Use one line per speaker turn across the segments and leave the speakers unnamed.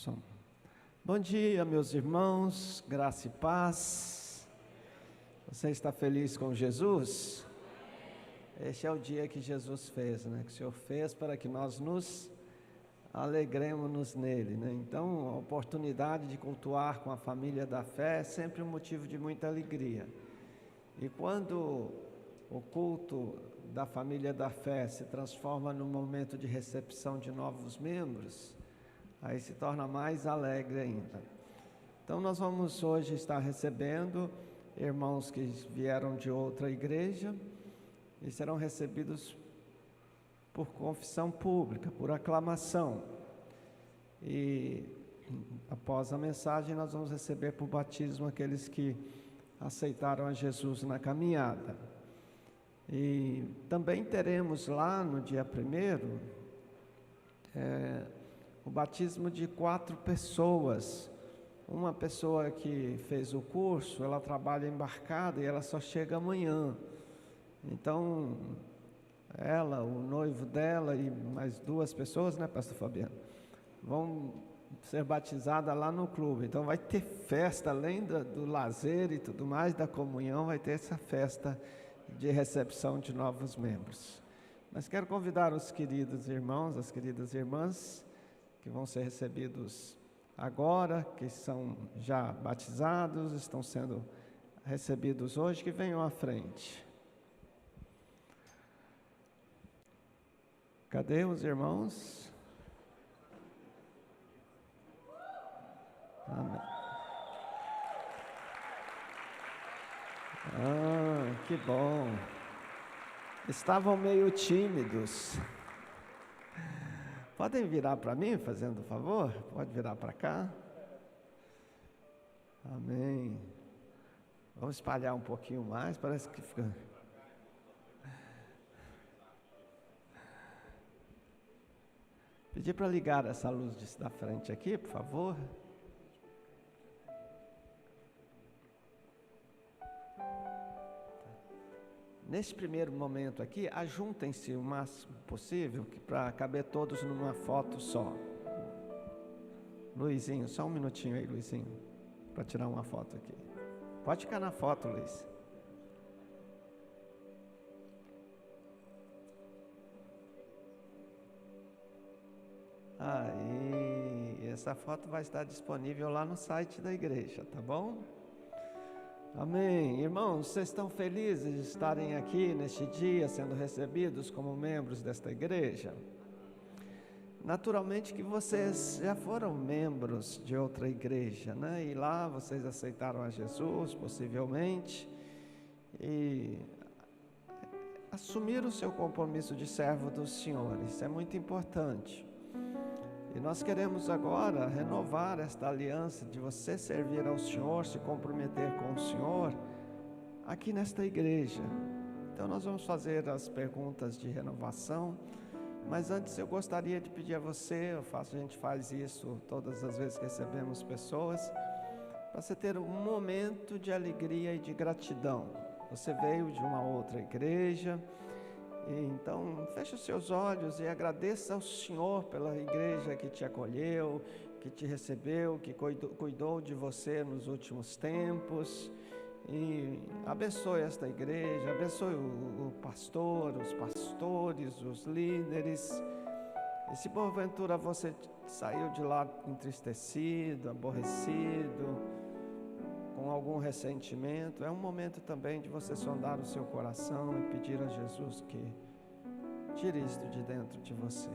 Som. Bom dia, meus irmãos, graça e paz. Você está feliz com Jesus? Este é o dia que Jesus fez, né? Que o Senhor fez para que nós nos alegremos nele, né? Então, a oportunidade de cultuar com a família da fé é sempre um motivo de muita alegria. E quando o culto da família da fé se transforma num momento de recepção de novos membros, aí se torna mais alegre ainda. Então nós vamos hoje estar recebendo irmãos que vieram de outra igreja e serão recebidos por confissão pública, por aclamação. E após a mensagem nós vamos receber por batismo aqueles que aceitaram a Jesus na caminhada. E também teremos lá no dia 1º o batismo de 4 pessoas. Uma pessoa que fez o curso, ela trabalha embarcada e ela só chega amanhã. Então, ela, o noivo dela e mais 2 pessoas, né, pastor Fabiano, vão ser batizadas lá no clube. Então vai ter festa, além do lazer e tudo mais, da comunhão, vai ter essa festa de recepção de novos membros. Mas quero convidar os queridos irmãos, as queridas irmãs, que vão ser recebidos agora, que são já batizados, estão sendo recebidos hoje, que venham à frente. Cadê os irmãos? Amém. Que bom. Estavam meio tímidos. Podem virar para mim, fazendo favor? Pode virar para cá. Amém. Vamos espalhar um pouquinho mais, parece que fica... Pedir para ligar essa luz da frente aqui, por favor. Neste primeiro momento aqui, ajuntem-se o máximo possível para caber todos numa foto só. Luizinho, só um minutinho aí, Luizinho, para tirar uma foto aqui. Pode ficar na foto, Luiz. Aí, essa foto vai estar disponível lá no site da igreja, tá bom? Amém. Irmãos, vocês estão felizes de estarem aqui neste dia, sendo recebidos como membros desta igreja? Naturalmente que vocês já foram membros de outra igreja, né? E lá vocês aceitaram a Jesus, possivelmente, e assumiram o seu compromisso de servo do Senhor. Isso é muito importante. E nós queremos agora renovar esta aliança de você servir ao Senhor, se comprometer com o Senhor aqui nesta igreja. Então nós vamos fazer as perguntas de renovação, mas antes eu gostaria de pedir a você, a gente faz isso todas as vezes que recebemos pessoas, para você ter um momento de alegria e de gratidão. Você veio de uma outra igreja, então feche os seus olhos e agradeça ao Senhor pela igreja que te acolheu, que te recebeu, que cuidou de você nos últimos tempos. E abençoe esta igreja, abençoe o pastor, os pastores, os líderes. E se porventura você saiu de lá entristecido, aborrecido, com algum ressentimento, é um momento também de você sondar o seu coração e pedir a Jesus que tire isto de dentro de você.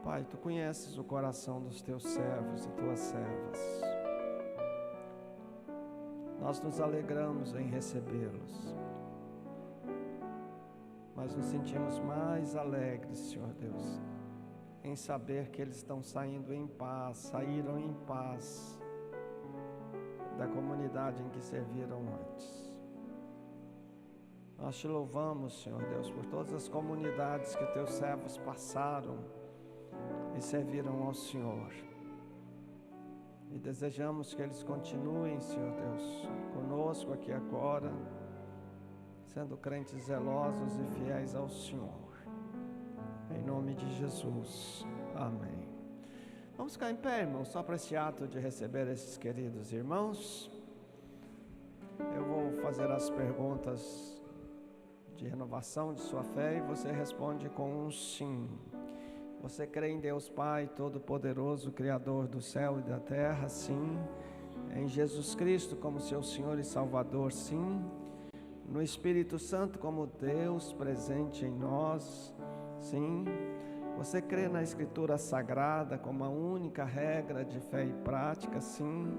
Pai, Tu conheces o coração dos Teus servos e Tuas servas. Nós nos alegramos em recebê-los, mas nos sentimos mais alegres, Senhor Deus, em saber que eles estão saindo em paz, saíram em paz da comunidade em que serviram antes. Nós Te louvamos, Senhor Deus, por todas as comunidades que Teus servos passaram e serviram ao Senhor. E desejamos que eles continuem, Senhor Deus, conosco aqui agora, sendo crentes zelosos e fiéis ao Senhor. Em nome de Jesus. Amém. Vamos ficar em pé, irmãos, só para esse ato de receber esses queridos irmãos. Eu vou fazer as perguntas de renovação de sua fé e você responde com um sim. Você crê em Deus Pai Todo-Poderoso, Criador do céu e da terra? Sim. Em Jesus Cristo como seu Senhor e Salvador? Sim. No Espírito Santo como Deus presente em nós? Sim. Você crê na Escritura Sagrada como a única regra de fé e prática? Sim.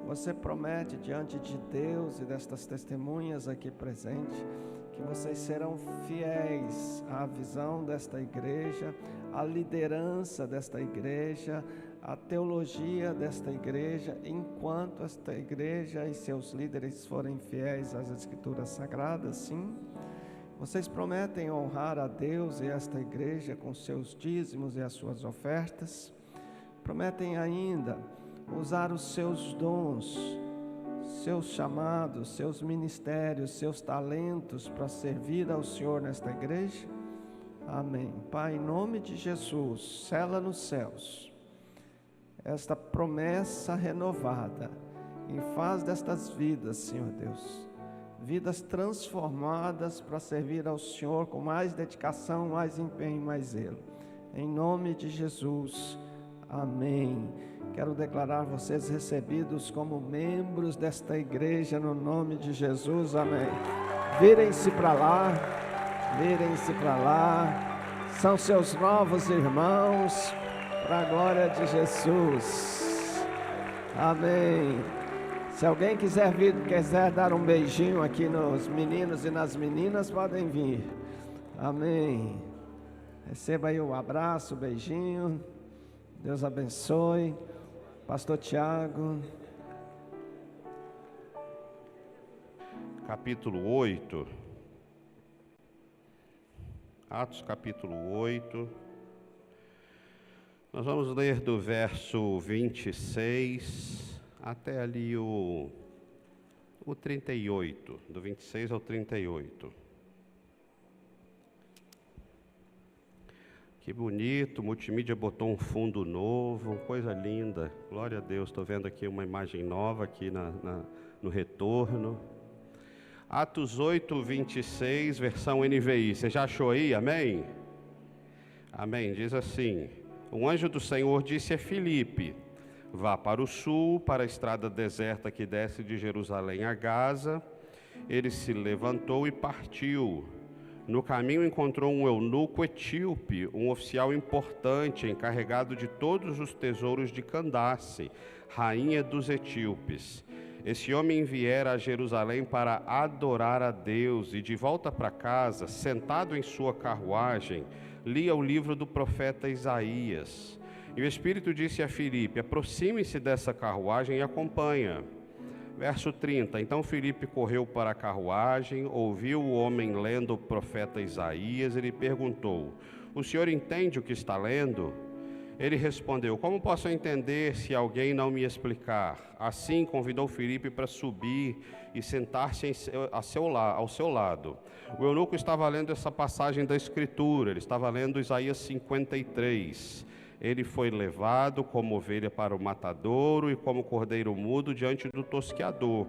Você promete diante de Deus e destas testemunhas aqui presentes que vocês serão fiéis à visão desta igreja, à liderança desta igreja, à teologia desta igreja, enquanto esta igreja e seus líderes forem fiéis às Escrituras Sagradas? Sim. Vocês prometem honrar a Deus e esta igreja com seus dízimos e as suas ofertas? Prometem ainda usar os seus dons, seus chamados, seus ministérios, seus talentos para servir ao Senhor nesta igreja? Amém. Pai, em nome de Jesus, sela nos céus esta promessa renovada e faz destas vidas, Senhor Deus, vidas transformadas para servir ao Senhor com mais dedicação, mais empenho, mais zelo. Em nome de Jesus, amém. Quero declarar vocês recebidos como membros desta igreja no nome de Jesus, amém. Virem-se para lá, virem-se para lá, são seus novos irmãos, para a glória de Jesus, amém. Se alguém quiser dar um beijinho aqui nos meninos e nas meninas, podem vir. Amém. Receba aí um abraço, beijinho. Deus abençoe. Pastor Tiago.
Capítulo 8. Atos capítulo 8. Nós vamos ler do verso 26 até ali o 38, do 26 ao 38. Que bonito, multimídia botou um fundo novo, coisa linda, glória a Deus. Estou vendo aqui uma imagem nova aqui no retorno. Atos 8, 26, versão NVI, você já achou aí, amém? Amém, diz assim: um anjo do Senhor disse a Filipe: vá para o sul, para a estrada deserta que desce de Jerusalém a Gaza. Ele se levantou e partiu. No caminho encontrou um eunuco etíope, um oficial importante, encarregado de todos os tesouros de Candace, rainha dos etíopes. Esse homem viera a Jerusalém para adorar a Deus e de volta para casa, sentado em sua carruagem, lia o livro do profeta Isaías. E o Espírito disse a Filipe: aproxime-se dessa carruagem e acompanha. Verso 30, então Filipe correu para a carruagem, ouviu o homem lendo o profeta Isaías e lhe perguntou: o senhor entende o que está lendo? Ele respondeu: como posso entender se alguém não me explicar? Assim convidou Filipe para subir e sentar-se ao seu lado. O eunuco estava lendo essa passagem da Escritura, ele estava lendo Isaías 53. Ele foi levado como ovelha para o matadouro e como cordeiro mudo diante do tosqueador.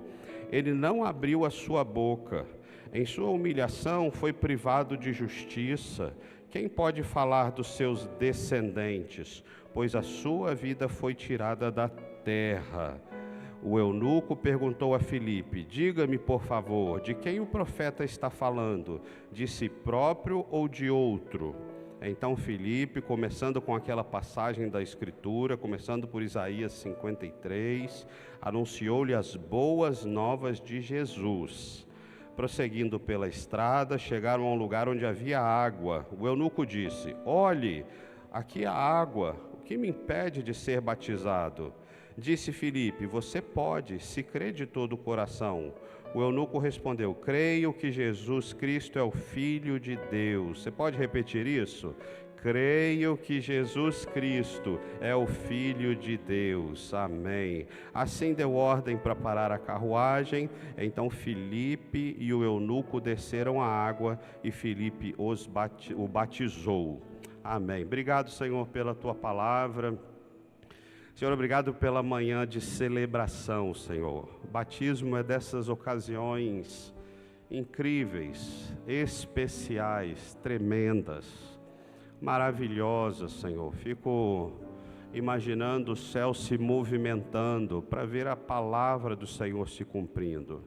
Ele não abriu a sua boca. Em sua humilhação foi privado de justiça. Quem pode falar dos seus descendentes? Pois a sua vida foi tirada da terra. O eunuco perguntou a Filipe: diga-me, por favor, de quem o profeta está falando? De si próprio ou de outro? Então Filipe, começando com aquela passagem da Escritura, começando por Isaías 53, anunciou-lhe as boas novas de Jesus. Prosseguindo pela estrada, chegaram a um lugar onde havia água. O eunuco disse: olhe, aqui há água, o que me impede de ser batizado? Disse Filipe: você pode, se crê de todo o coração. O eunuco respondeu: creio que Jesus Cristo é o Filho de Deus. Você pode repetir isso? Creio que Jesus Cristo é o Filho de Deus. Amém. Assim deu ordem para parar a carruagem. Então Filipe e o eunuco desceram à água e Filipe o batizou. Amém. Obrigado, Senhor, pela Tua palavra. Senhor, obrigado pela manhã de celebração, Senhor. O batismo é dessas ocasiões incríveis, especiais, tremendas, maravilhosas, Senhor. Fico imaginando o céu se movimentando para ver a palavra do Senhor se cumprindo,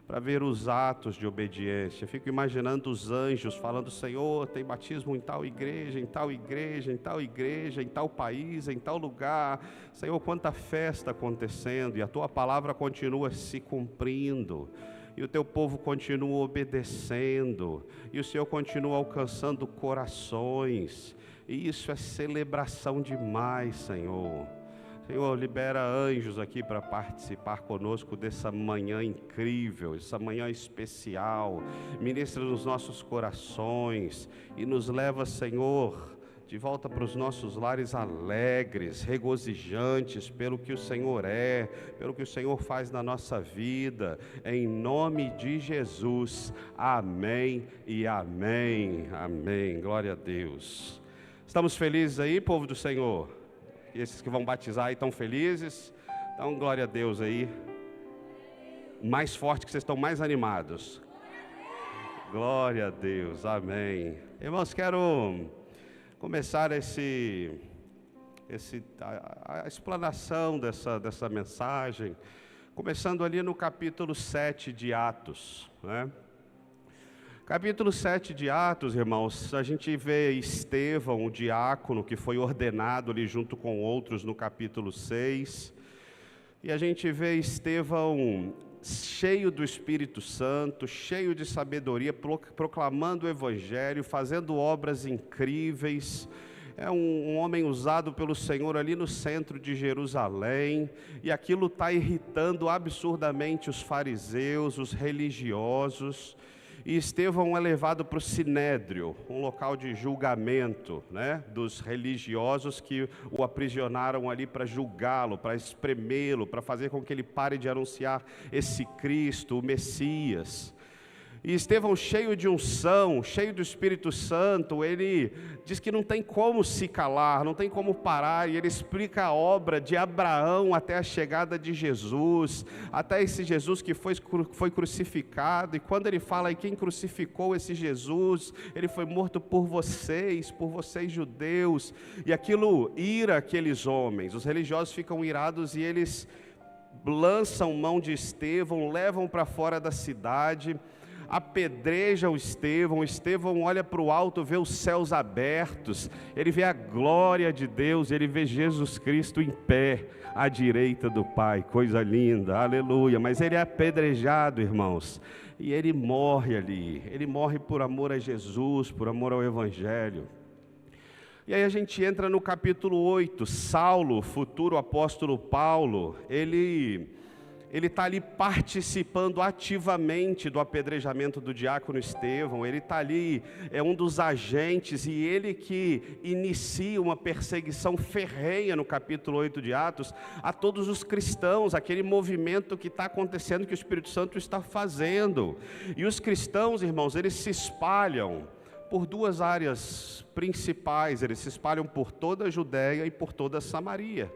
para ver os atos de obediência. Fico imaginando os anjos falando: Senhor, tem batismo em tal igreja, em tal igreja, em tal igreja, em tal país, em tal lugar. Senhor, quanta festa acontecendo, e a Tua palavra continua se cumprindo, e o Teu povo continua obedecendo, e o Senhor continua alcançando corações, e isso é celebração demais, Senhor. Senhor, libera anjos aqui para participar conosco dessa manhã incrível, essa manhã especial. Ministra nos nossos corações e nos leva, Senhor, de volta para os nossos lares alegres, regozijantes pelo que o Senhor é, pelo que o Senhor faz na nossa vida, em nome de Jesus, amém e amém, amém, glória a Deus. Estamos felizes aí, povo do Senhor? E esses que vão batizar aí estão felizes? Então, glória a Deus aí, mais forte que vocês estão mais animados. Glória a Deus, amém. Irmãos, quero começar a explanação dessa mensagem, começando ali no capítulo 7 de Atos, né? Capítulo 7 de Atos, irmãos, a gente vê Estevão, o diácono, que foi ordenado ali junto com outros no capítulo 6, e a gente vê Estevão cheio do Espírito Santo, cheio de sabedoria, proclamando o Evangelho, fazendo obras incríveis. É um homem usado pelo Senhor ali no centro de Jerusalém, e aquilo está irritando absurdamente os fariseus, os religiosos. E Estevão é levado para o Sinédrio, um local de julgamento, né, dos religiosos que o aprisionaram ali para julgá-lo, para espremê-lo, para fazer com que ele pare de anunciar esse Cristo, o Messias. E Estevão, cheio de unção, cheio do Espírito Santo, ele diz que não tem como se calar, não tem como parar, e ele explica a obra de Abraão até a chegada de Jesus, até esse Jesus que foi crucificado. E quando ele fala: e quem crucificou esse Jesus? Ele foi morto por vocês judeus. E aquilo ira aqueles homens, os religiosos ficam irados e eles lançam mão de Estevão, levam para fora da cidade, apedrejam Estevão. Estevão olha para o alto, vê os céus abertos, ele vê a glória de Deus, ele vê Jesus Cristo em pé, à direita do Pai, coisa linda, aleluia. Mas ele é apedrejado, irmãos, e ele morre ali, ele morre por amor a Jesus, por amor ao Evangelho. E aí a gente entra no capítulo 8, Saulo, futuro apóstolo Paulo, ele está ali participando ativamente do apedrejamento do diácono Estevão. Ele está ali, é um dos agentes, e ele que inicia uma perseguição ferrenha no capítulo 8 de Atos a todos os cristãos, aquele movimento que está acontecendo, que o Espírito Santo está fazendo. E os cristãos, irmãos, eles se espalham por duas áreas principais, eles se espalham por toda a Judéia e por toda a Samaria.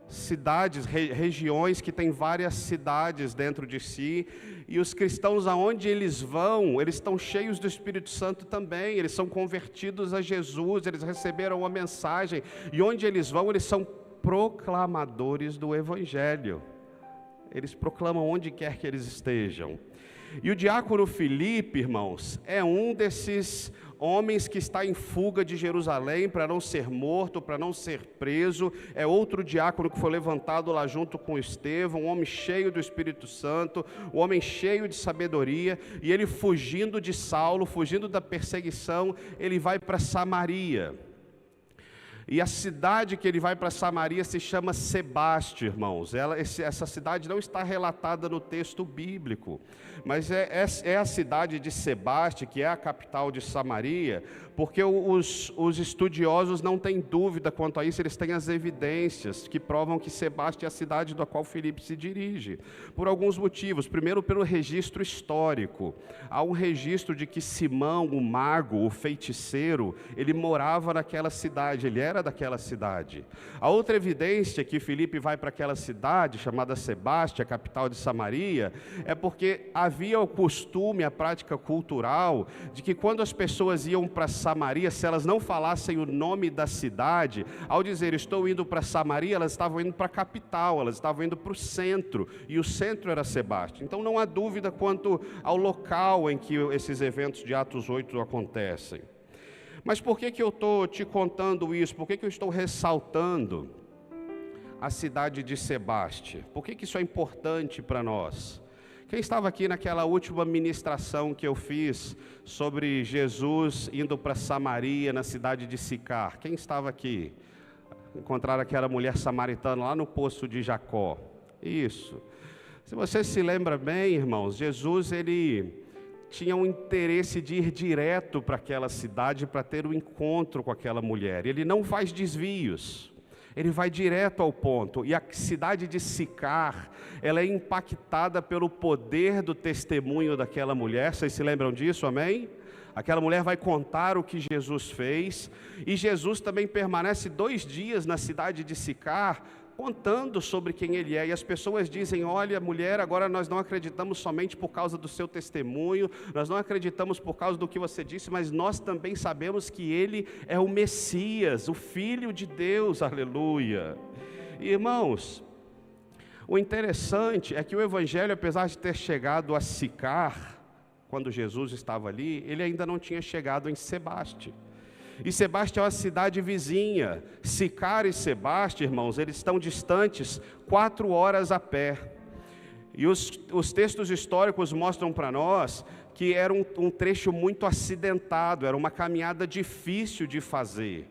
Cidades, regiões que têm várias cidades dentro de si, e os cristãos, aonde eles vão, eles estão cheios do Espírito Santo também, eles são convertidos a Jesus, eles receberam a mensagem, e onde eles vão, eles são proclamadores do Evangelho, eles proclamam onde quer que eles estejam. E o diácono Filipe, irmãos, é um desses homens que está em fuga de Jerusalém para não ser morto, para não ser preso. É outro diácono que foi levantado lá junto com Estevão, um homem cheio do Espírito Santo, um homem cheio de sabedoria, e ele, fugindo de Saulo, fugindo da perseguição, ele vai para Samaria. E a cidade que ele vai para Samaria se chama Sebaste, irmãos. Essa cidade não está relatada no texto bíblico, mas é a cidade de Sebaste, que é a capital de Samaria, porque os estudiosos não têm dúvida quanto a isso, eles têm as evidências que provam que Sebaste é a cidade da qual Filipe se dirige, por alguns motivos. Primeiro, pelo registro histórico. Há um registro de que Simão, o mago, o feiticeiro, ele morava naquela cidade, ele era daquela cidade. A outra evidência que Filipe vai para aquela cidade, chamada Sebaste, a capital de Samaria, é porque havia o costume, a prática cultural, de que quando as pessoas iam para Samaria, se elas não falassem o nome da cidade, ao dizer estou indo para Samaria, elas estavam indo para a capital, elas estavam indo para o centro, e o centro era Sebaste. Então não há dúvida quanto ao local em que esses eventos de Atos 8 acontecem. Mas por que eu estou te contando isso? Por que eu estou ressaltando a cidade de Sebaste? Por que isso é importante para nós? Quem estava aqui naquela última ministração que eu fiz sobre Jesus indo para Samaria, na cidade de Sicar? Quem estava aqui? Encontraram aquela mulher samaritana lá no poço de Jacó. Isso. Se você se lembra bem, irmãos, Jesus, ele tinha um interesse de ir direto para aquela cidade para ter um encontro com aquela mulher. Ele não faz desvios, ele vai direto ao ponto. E a cidade de Sicar, ela é impactada pelo poder do testemunho daquela mulher. Vocês se lembram disso, amém? Aquela mulher vai contar o que Jesus fez, e Jesus também permanece 2 dias na cidade de Sicar, contando sobre quem ele é, e as pessoas dizem, olha mulher, agora nós não acreditamos somente por causa do seu testemunho, nós não acreditamos por causa do que você disse, mas nós também sabemos que ele é o Messias, o Filho de Deus, aleluia. E, irmãos, o interessante é que o Evangelho, apesar de ter chegado a Sicar, quando Jesus estava ali, ele ainda não tinha chegado em Sebaste. E Sebaste é uma cidade vizinha. Sicar e Sebaste, irmãos, eles estão distantes 4 horas a pé. E os textos históricos mostram para nós que era um trecho muito acidentado, era uma caminhada difícil de fazer.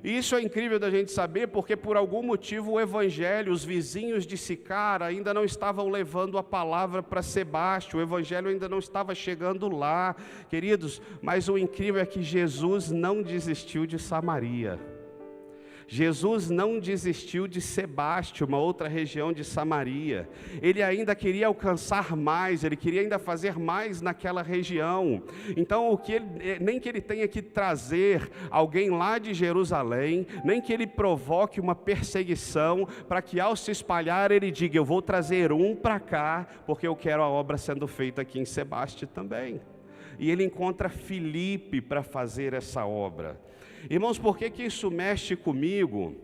E isso é incrível da gente saber, porque por algum motivo o Evangelho, os vizinhos de Sicar ainda não estavam levando a palavra para Sebaste, o Evangelho ainda não estava chegando lá, queridos, mas o incrível é que Jesus não desistiu de Samaria. Jesus não desistiu de Sebaste, uma outra região de Samaria. Ele ainda queria alcançar mais, ele queria ainda fazer mais naquela região. Então, nem que ele tenha que trazer alguém lá de Jerusalém, nem que ele provoque uma perseguição, para que ao se espalhar ele diga, eu vou trazer um para cá, porque eu quero a obra sendo feita aqui em Sebaste também. E ele encontra Filipe para fazer essa obra. Irmãos, por que isso mexe comigo?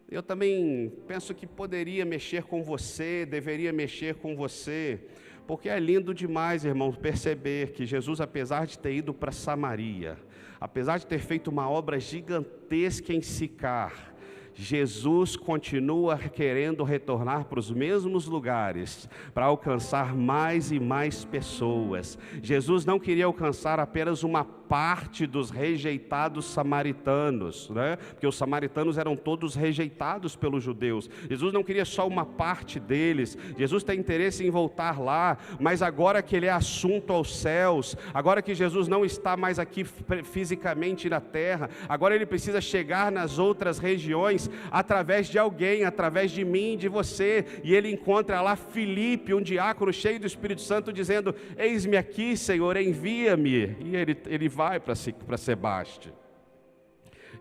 Eu também penso que poderia mexer com você, deveria mexer com você, porque é lindo demais, irmãos, perceber que Jesus, apesar de ter ido para Samaria, apesar de ter feito uma obra gigantesca em Sicar, Jesus continua querendo retornar para os mesmos lugares, para alcançar mais e mais pessoas. Jesus não queria alcançar apenas uma parte dos rejeitados samaritanos, né? Porque os samaritanos eram todos rejeitados pelos judeus. Jesus não queria só uma parte deles. Jesus tem interesse em voltar lá, mas agora que ele é assunto aos céus, agora que Jesus não está mais aqui fisicamente na terra, agora ele precisa chegar nas outras regiões através de alguém, através de mim, de você. E ele encontra lá Filipe, um diácono cheio do Espírito Santo, dizendo, eis-me aqui, Senhor, envia-me. E ele vai para Sebaste.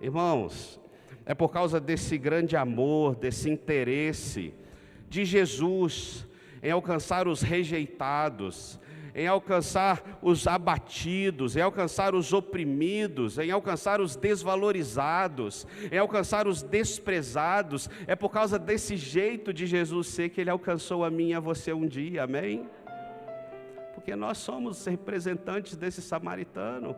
Irmãos, é por causa desse grande amor, desse interesse de Jesus em alcançar os rejeitados, em alcançar os abatidos, em alcançar os oprimidos, em alcançar os desvalorizados, em alcançar os desprezados. É por causa desse jeito de Jesus ser que ele alcançou a mim e a você um dia, amém? Porque nós somos representantes desse samaritano.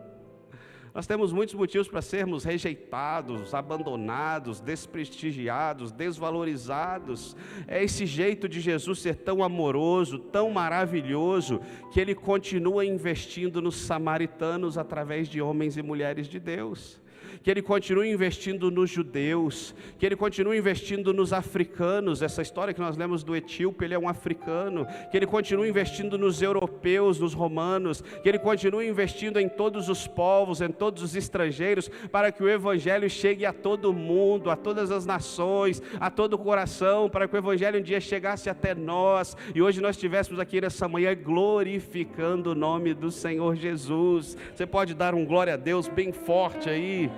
Nós temos muitos motivos para sermos rejeitados, abandonados, desprestigiados, desvalorizados. É esse jeito de Jesus ser tão amoroso, tão maravilhoso, que ele continua investindo nos samaritanos através de homens e mulheres de Deus. que Ele continue investindo nos judeus, que Ele continue investindo nos africanos. Essa história que nós lemos do etíope, ele é um africano. Que Ele continue investindo nos europeus, nos romanos, que Ele continue investindo em todos os povos, em todos os estrangeiros, para que o Evangelho chegue a todo mundo, a todas as nações, a todo o coração, para que o Evangelho um dia chegasse até nós, e hoje nós estivéssemos aqui nessa manhã glorificando o nome do Senhor Jesus. Você pode dar um glória a Deus bem forte aí?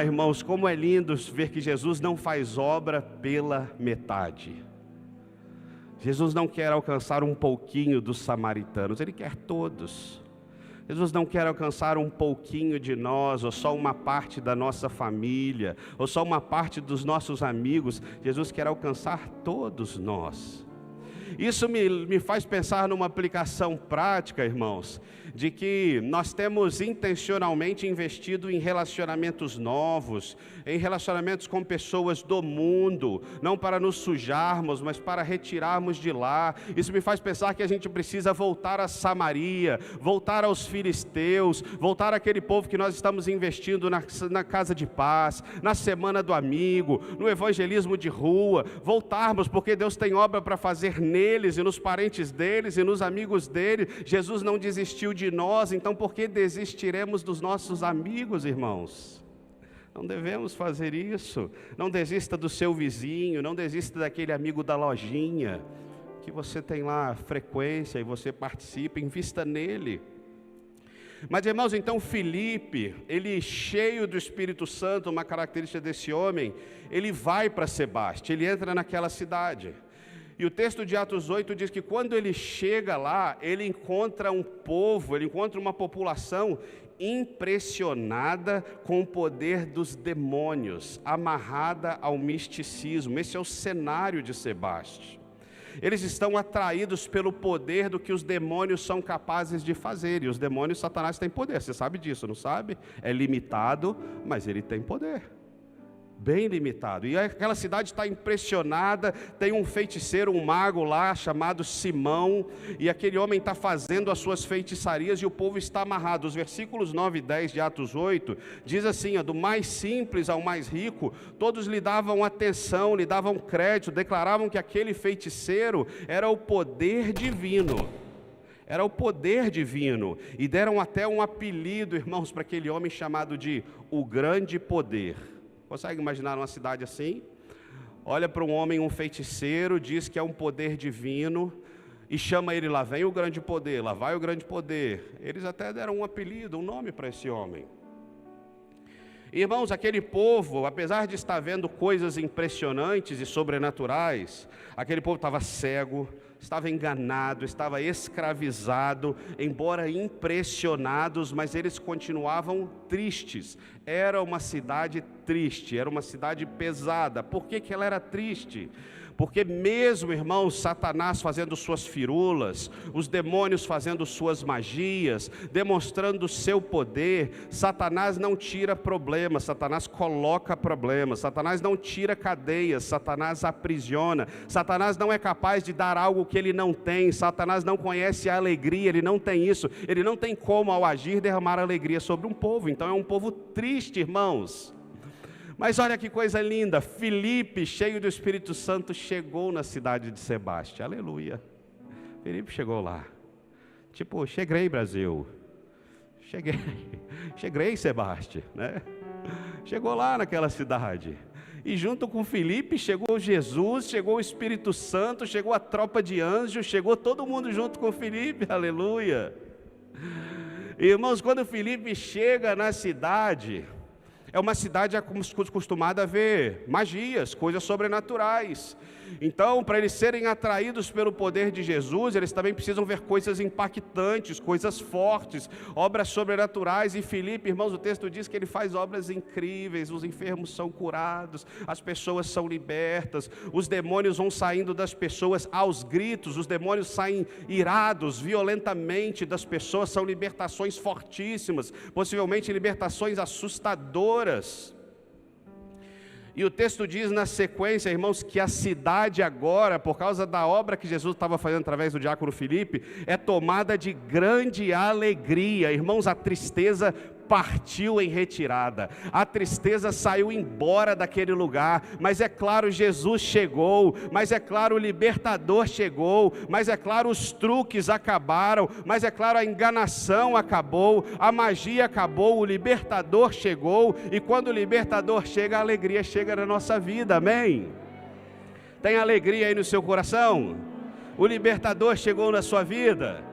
Irmãos, como é lindo ver que Jesus não faz obra pela metade. Jesus não quer alcançar um pouquinho dos samaritanos, Ele quer todos. Jesus não quer alcançar um pouquinho de nós, ou só uma parte da nossa família, ou só uma parte dos nossos amigos. Jesus quer alcançar todos nós. Isso me faz pensar numa aplicação prática, irmãos, de que nós temos intencionalmente investido em relacionamentos novos, em relacionamentos com pessoas do mundo, não para nos sujarmos, mas para retirarmos de lá. Isso me faz pensar que a gente precisa voltar a Samaria, voltar aos filisteus, voltar àquele povo que nós estamos investindo na casa de paz, na semana do amigo, no evangelismo de rua, voltarmos, porque Deus tem obra para fazer neles e nos parentes deles e nos amigos dele. Jesus não desistiu de nós, então por que desistiremos dos nossos amigos, irmãos? Não devemos fazer isso. Não desista do seu vizinho, não desista daquele amigo da lojinha, que você tem lá frequência e você participa, invista nele. Mas, irmãos, então Filipe, ele cheio do Espírito Santo, uma característica desse homem, ele vai para Sebaste, ele entra naquela cidade. E o texto de Atos 8 diz que quando ele chega lá, ele encontra um povo, ele encontra uma população impressionada com o poder dos demônios, amarrada ao misticismo. Esse é o cenário de Sebaste. Eles estão atraídos pelo poder do que os demônios são capazes de fazer. E os demônios, Satanás tem poder, você sabe disso, não sabe? É limitado, mas ele tem poder. Bem limitado. E aquela cidade está impressionada. Tem um feiticeiro, um mago lá chamado Simão, e aquele homem está fazendo as suas feitiçarias e o povo está amarrado. Os versículos 9 e 10 de Atos 8 diz assim, do mais simples ao mais rico, todos lhe davam atenção, lhe davam crédito, declaravam que aquele feiticeiro era o poder divino. Era o poder divino, e deram até um apelido, irmãos, para aquele homem chamado de o grande poder. Consegue imaginar uma cidade assim? Olha para um homem, um feiticeiro, diz que é um poder divino, e chama ele, lá vem o grande poder, lá vai o grande poder. Eles até deram um apelido, um nome para esse homem. Irmãos, aquele povo, apesar de estar vendo coisas impressionantes e sobrenaturais, aquele povo estava cego, estava enganado, estava escravizado, embora impressionados, mas eles continuavam tristes. Era uma cidade triste, era uma cidade pesada. Por que ela era triste? Porque mesmo, irmãos, Satanás fazendo suas firulas, os demônios fazendo suas magias, demonstrando o seu poder, Satanás não tira problemas, Satanás coloca problemas, Satanás não tira cadeias, Satanás aprisiona, Satanás não é capaz de dar algo que ele não tem, Satanás não conhece a alegria, ele não tem isso, ele não tem como ao agir derramar alegria sobre um povo. Então é um povo triste, irmãos. Mas olha que coisa linda, Filipe, cheio do Espírito Santo, chegou na cidade de Sebaste, aleluia. Filipe chegou lá, tipo, cheguei Brasil, cheguei Sebaste, né? Chegou lá naquela cidade, e junto com Filipe chegou Jesus, chegou o Espírito Santo, chegou a tropa de anjos, chegou todo mundo junto com Filipe, aleluia. Irmãos, quando Filipe chega na cidade, é uma cidade acostumada a ver magias, coisas sobrenaturais. Então, para eles serem atraídos pelo poder de Jesus, eles também precisam ver coisas impactantes, coisas fortes, obras sobrenaturais. E Filipe, irmãos, o texto diz que ele faz obras incríveis, os enfermos são curados, as pessoas são libertas, os demônios vão saindo das pessoas aos gritos, os demônios saem irados, violentamente das pessoas, são libertações fortíssimas, possivelmente libertações assustadoras. E o texto diz na sequência, irmãos, que a cidade agora, por causa da obra que Jesus estava fazendo através do diácono Filipe, é tomada de grande alegria. Irmãos, a tristeza partiu em retirada, a tristeza saiu embora daquele lugar, mas é claro, Jesus chegou, mas é claro, o libertador chegou, mas é claro, os truques acabaram, mas é claro, a enganação acabou, a magia acabou, o libertador chegou, e quando o libertador chega, a alegria chega na nossa vida, amém? Tem alegria aí no seu coração? O libertador chegou na sua vida?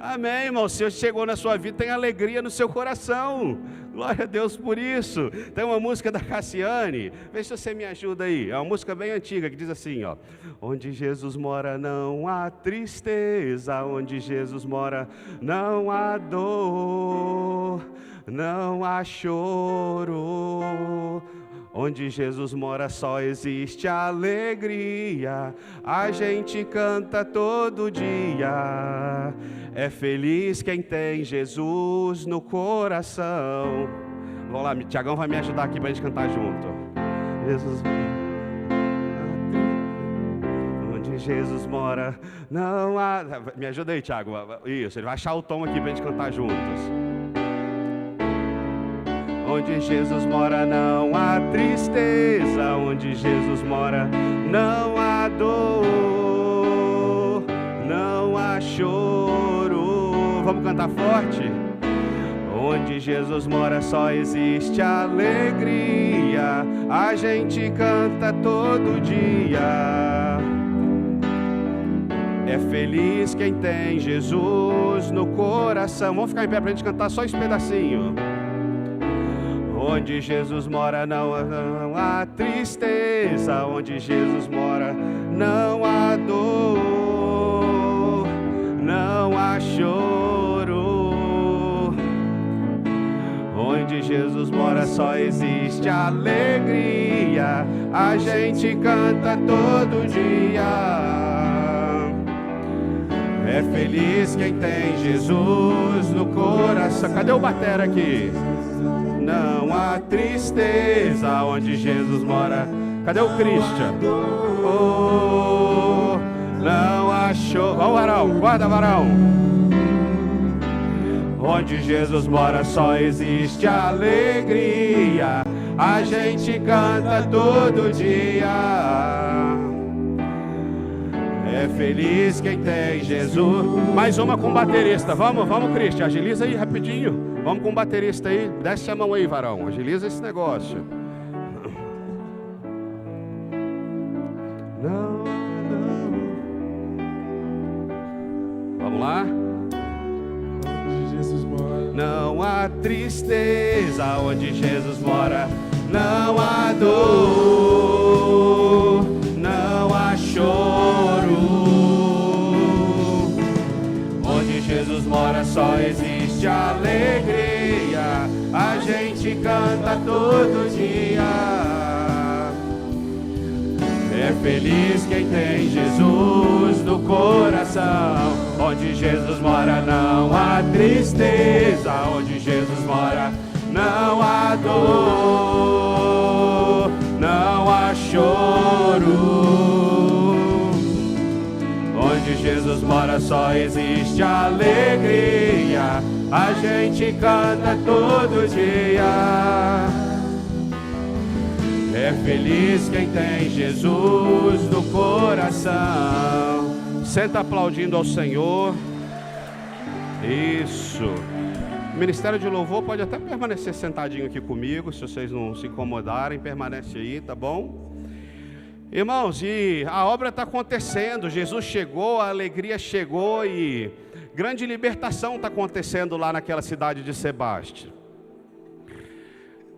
Amém, irmão. Se chegou na sua vida, tem alegria no seu coração. Glória a Deus por isso. Tem uma música da Cassiane, vê se você me ajuda aí. É uma música bem antiga que diz assim, ó: onde Jesus mora não há tristeza, onde Jesus mora não há dor, não há choro. Onde Jesus mora só existe alegria, a gente canta todo dia. É feliz quem tem Jesus no coração. Vamos lá, Tiagão vai me ajudar aqui pra gente cantar junto. Jesus, onde Jesus mora não há... Me ajuda aí, Tiago. Isso, ele vai achar o tom aqui pra gente cantar juntos. Onde Jesus mora não há tristeza, onde Jesus mora não há dor, não há choro. Vamos cantar forte? Onde Jesus mora só existe alegria, a gente canta todo dia. É feliz quem tem Jesus no coração. Vamos ficar em pé pra gente cantar só esse pedacinho. Onde Jesus mora não há tristeza, onde Jesus mora não há dor, não há choro. Onde Jesus mora só existe alegria, a gente canta todo dia. É feliz quem tem Jesus no coração. Cadê o batera aqui? Não há tristeza onde Jesus mora. Cadê o Christian? Oh, não há choro. Ó o varão, guarda varão. Onde Jesus mora só existe alegria, a gente canta todo dia. É feliz quem tem Jesus. Mais uma com baterista. Vamos, Christian, agiliza aí rapidinho. Vamos com o baterista aí, desce a mão aí, varão, agiliza esse negócio. Não. Vamos lá?
Onde Jesus mora
não há tristeza, onde Jesus mora não há dor, não há choro. Onde Jesus mora só existe alegria, a gente canta todo dia. É feliz quem tem Jesus no coração. Onde Jesus mora não há tristeza, onde Jesus mora não há dor, não há choro. Onde Jesus mora só existe alegria, a gente canta todo dia. É feliz quem tem Jesus no coração. Senta aplaudindo ao Senhor. Isso. O Ministério de Louvor pode até permanecer sentadinho aqui comigo, se vocês não se incomodarem, permanece aí, tá bom? Irmãos, e a obra está acontecendo, Jesus chegou, a alegria chegou e grande libertação está acontecendo lá naquela cidade de Sebaste.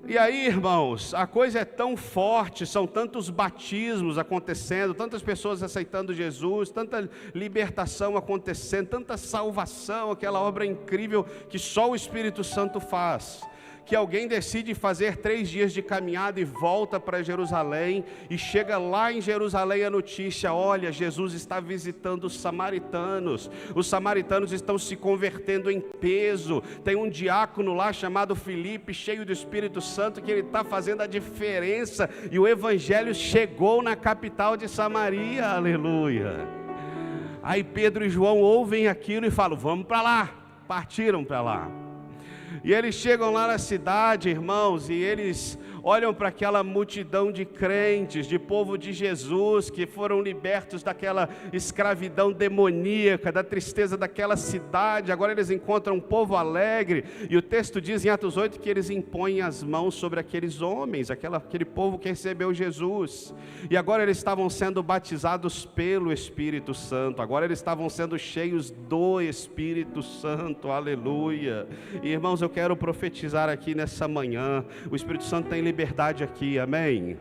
E aí, irmãos, a coisa é tão forte, são tantos batismos acontecendo, tantas pessoas aceitando Jesus, tanta libertação acontecendo, tanta salvação, aquela obra incrível que só o Espírito Santo faz. Que alguém decide fazer 3 dias de caminhada e volta para Jerusalém, e chega lá em Jerusalém a notícia: olha, Jesus está visitando os samaritanos estão se convertendo em peso, tem um diácono lá chamado Filipe, cheio do Espírito Santo, que ele está fazendo a diferença, e o Evangelho chegou na capital de Samaria, aleluia. Aí Pedro e João ouvem aquilo e falam: vamos para lá, partiram para lá. E eles chegam lá na cidade, irmãos, e eles olham para aquela multidão de crentes, de povo de Jesus, que foram libertos daquela escravidão demoníaca, da tristeza daquela cidade. Agora eles encontram um povo alegre, e o texto diz em Atos 8 que eles impõem as mãos sobre aqueles homens, aquele povo que recebeu Jesus, e agora eles estavam sendo batizados pelo Espírito Santo, agora eles estavam sendo cheios do Espírito Santo, aleluia. E irmãos, eu quero profetizar aqui nessa manhã, o Espírito Santo tem liberdade aqui, amém?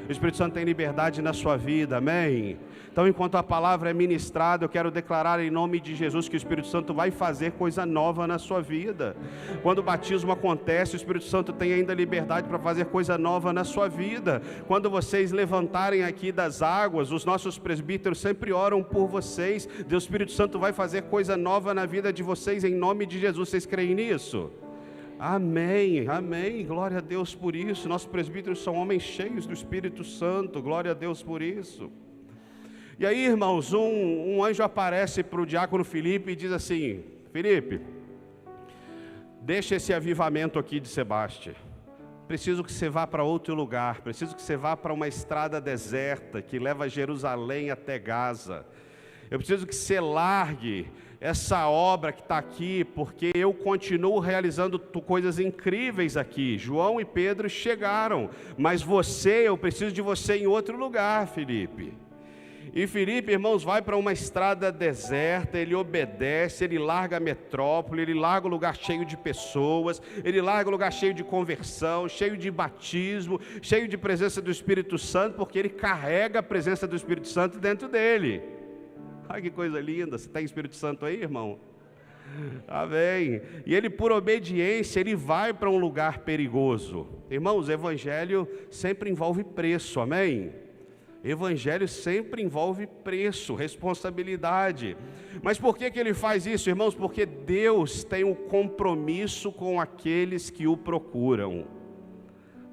O Espírito Santo tem liberdade na sua vida, amém? Então, enquanto a palavra é ministrada, eu quero declarar em nome de Jesus que o Espírito Santo vai fazer coisa nova na sua vida. Quando o batismo acontece, o Espírito Santo tem ainda liberdade para fazer coisa nova na sua vida. Quando vocês levantarem aqui das águas, os nossos presbíteros sempre oram por vocês. Deus, o Espírito Santo vai fazer coisa nova na vida de vocês em nome de Jesus. Vocês creem nisso? Amém, amém, glória a Deus por isso. Nossos presbíteros são homens cheios do Espírito Santo, glória a Deus por isso. E aí, irmãos, um anjo aparece para o diácono Filipe e diz assim: Filipe, deixa esse avivamento aqui de Sebaste, preciso que você vá para outro lugar, preciso que você vá para uma estrada deserta que leva Jerusalém até Gaza. Eu preciso que você largue essa obra que está aqui, porque eu continuo realizando coisas incríveis aqui. João e Pedro chegaram, mas eu preciso de você em outro lugar, Filipe. E Filipe, irmãos, vai para uma estrada deserta, ele obedece, ele larga a metrópole, ele larga o lugar cheio de pessoas, ele larga o lugar cheio de conversão, cheio de batismo, cheio de presença do Espírito Santo, porque ele carrega a presença do Espírito Santo dentro dele. Ai, que coisa linda, você tem Espírito Santo aí, irmão? Amém. E ele, por obediência, ele vai para um lugar perigoso. Irmãos, o evangelho sempre envolve preço, amém? Evangelho sempre envolve preço, responsabilidade. Mas por que ele faz isso, irmãos? Porque Deus tem um compromisso com aqueles que o procuram.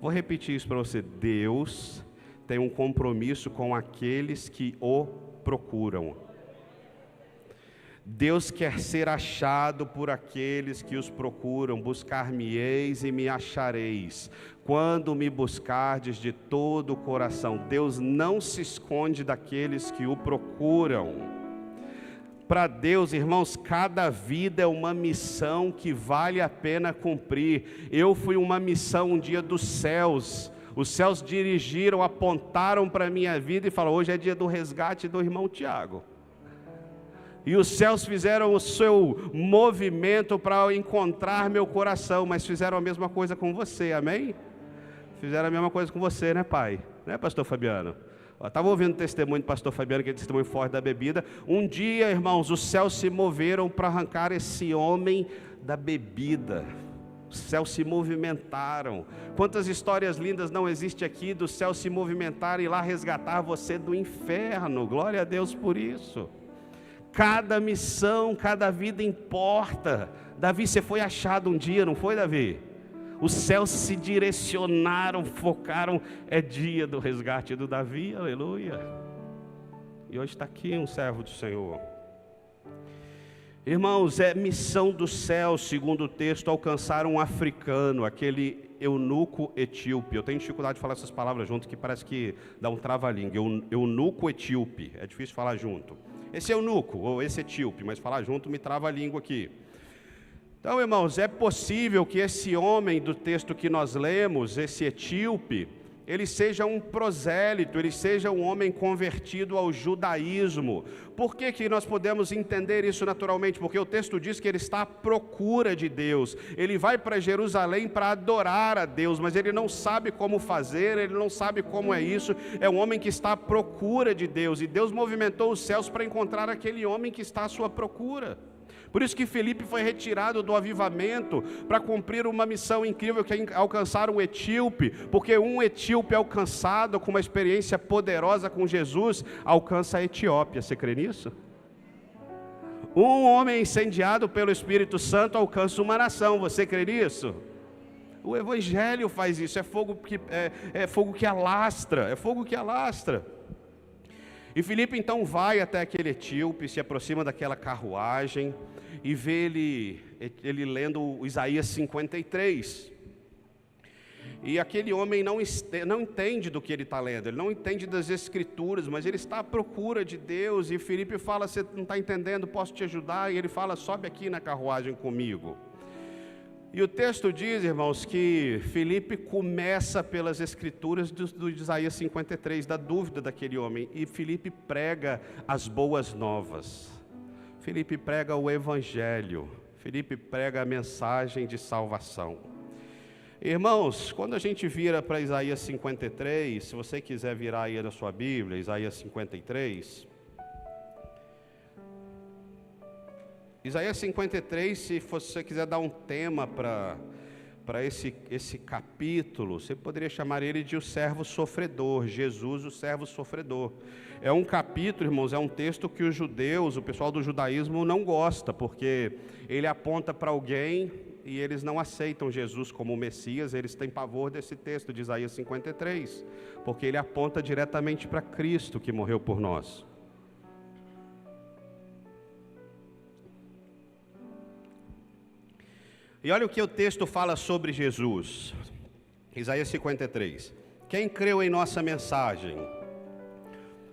Vou repetir isso para você. Deus tem um compromisso com aqueles que o procuram. Deus quer ser achado por aqueles que os procuram. Buscar-me-eis e me achareis, quando me buscardes de todo o coração. Deus não se esconde daqueles que o procuram. Para Deus, irmãos, cada vida é uma missão que vale a pena cumprir. Eu fui uma missão um dia dos céus. Os céus dirigiram, apontaram para a minha vida e falaram: hoje é dia do resgate do irmão Tiago. E os céus fizeram o seu movimento para encontrar meu coração, mas fizeram a mesma coisa com você, amém? Fizeram a mesma coisa com você, né, pai? Né, pastor Fabiano? Estava ouvindo o testemunho do pastor Fabiano, que é testemunho forte da bebida. Um dia, irmãos, os céus se moveram para arrancar esse homem da bebida. Os céus se movimentaram. Quantas histórias lindas não existem aqui dos céus se movimentarem e lá resgatar você do inferno. Glória a Deus por isso. Cada missão, cada vida importa. Davi, você foi achado um dia, não foi, Davi? Os céus se direcionaram, focaram. É dia do resgate do Davi, aleluia. E hoje está aqui um servo do Senhor. Irmãos, é missão do céu, segundo o texto, alcançar um africano, aquele eunuco etíope. Eu tenho dificuldade de falar essas palavras junto, que parece que dá um trava-língua. Eunuco etíope, é difícil falar junto. Esse eunuco, ou esse etíope, mas falar junto me trava a língua aqui. Então, irmãos, é possível que esse homem do texto que nós lemos, esse etíope, ele seja um prosélito, ele seja um homem convertido ao judaísmo. Por que nós podemos entender isso naturalmente? Porque o texto diz que ele está à procura de Deus. Ele vai para Jerusalém para adorar a Deus, mas ele não sabe como fazer, ele não sabe como é isso. É um homem que está à procura de Deus, e Deus movimentou os céus para encontrar aquele homem que está à sua procura. Por isso que Filipe foi retirado do avivamento para cumprir uma missão incrível, que é alcançar um etíope, porque um etíope alcançado com uma experiência poderosa com Jesus, alcança a Etiópia. Você crê nisso? Um homem incendiado pelo Espírito Santo alcança uma nação. Você crê nisso? O Evangelho faz isso, é fogo que alastra, é fogo que alastra. E Filipe então vai até aquele etíope, se aproxima daquela carruagem, e vê ele lendo o Isaías 53. E aquele homem não entende do que ele está lendo, ele não entende das Escrituras, mas ele está à procura de Deus. E Filipe fala: você não está entendendo, posso te ajudar? E ele fala: sobe aqui na carruagem comigo. E o texto diz, irmãos, que Filipe começa pelas Escrituras do Isaías 53, da dúvida daquele homem, e Filipe prega as boas novas, Filipe prega o Evangelho, Filipe prega a mensagem de salvação. Irmãos, quando a gente vira para Isaías 53, se você quiser virar aí na sua Bíblia, Isaías 53. Isaías 53, se você quiser dar um tema para esse capítulo, você poderia chamar ele de o servo sofredor, Jesus, o servo sofredor. É um capítulo, irmãos, é um texto que os judeus, o pessoal do judaísmo não gosta, porque ele aponta para alguém e eles não aceitam Jesus como o Messias. Eles têm pavor desse texto de Isaías 53, porque ele aponta diretamente para Cristo que morreu por nós. E olha o que o texto fala sobre Jesus, Isaías 53. Quem creu em nossa mensagem?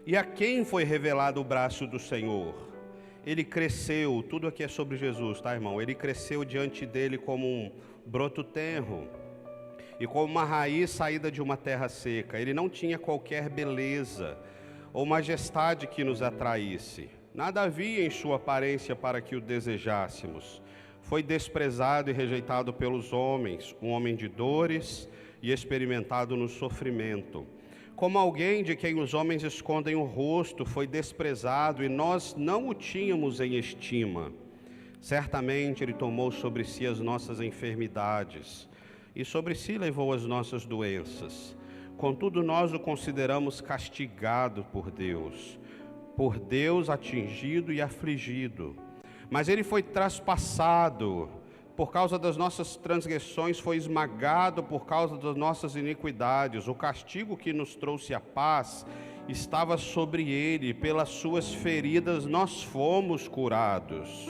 E a quem foi revelado o braço do Senhor? Ele cresceu, tudo aqui é sobre Jesus, tá, irmão? Ele cresceu diante dele como um broto tenro e como uma raiz saída de uma terra seca. Ele não tinha qualquer beleza ou majestade que nos atraísse. Nada havia em sua aparência para que o desejássemos. Foi desprezado e rejeitado pelos homens, um homem de dores e experimentado no sofrimento. Como alguém de quem os homens escondem o rosto, foi desprezado e nós não o tínhamos em estima. Certamente ele tomou sobre si as nossas enfermidades e sobre si levou as nossas doenças. Contudo, nós o consideramos castigado por Deus atingido e afligido. Mas ele foi traspassado por causa das nossas transgressões, foi esmagado por causa das nossas iniquidades. O castigo que nos trouxe a paz estava sobre ele, pelas suas feridas nós fomos curados.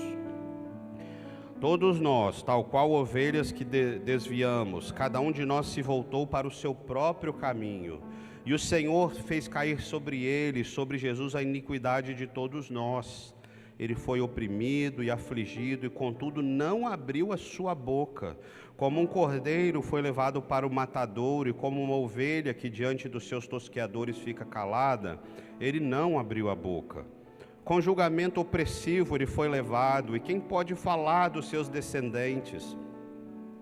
Todos nós, tal qual ovelhas que desviamos, cada um de nós se voltou para o seu próprio caminho, e o Senhor fez cair sobre ele, sobre Jesus, a iniquidade de todos nós. Ele foi oprimido e afligido, e contudo não abriu a sua boca. Como um cordeiro foi levado para o matadouro, e como uma ovelha que diante dos seus tosqueadores fica calada, ele não abriu a boca. Com julgamento opressivo ele foi levado, e quem pode falar dos seus descendentes?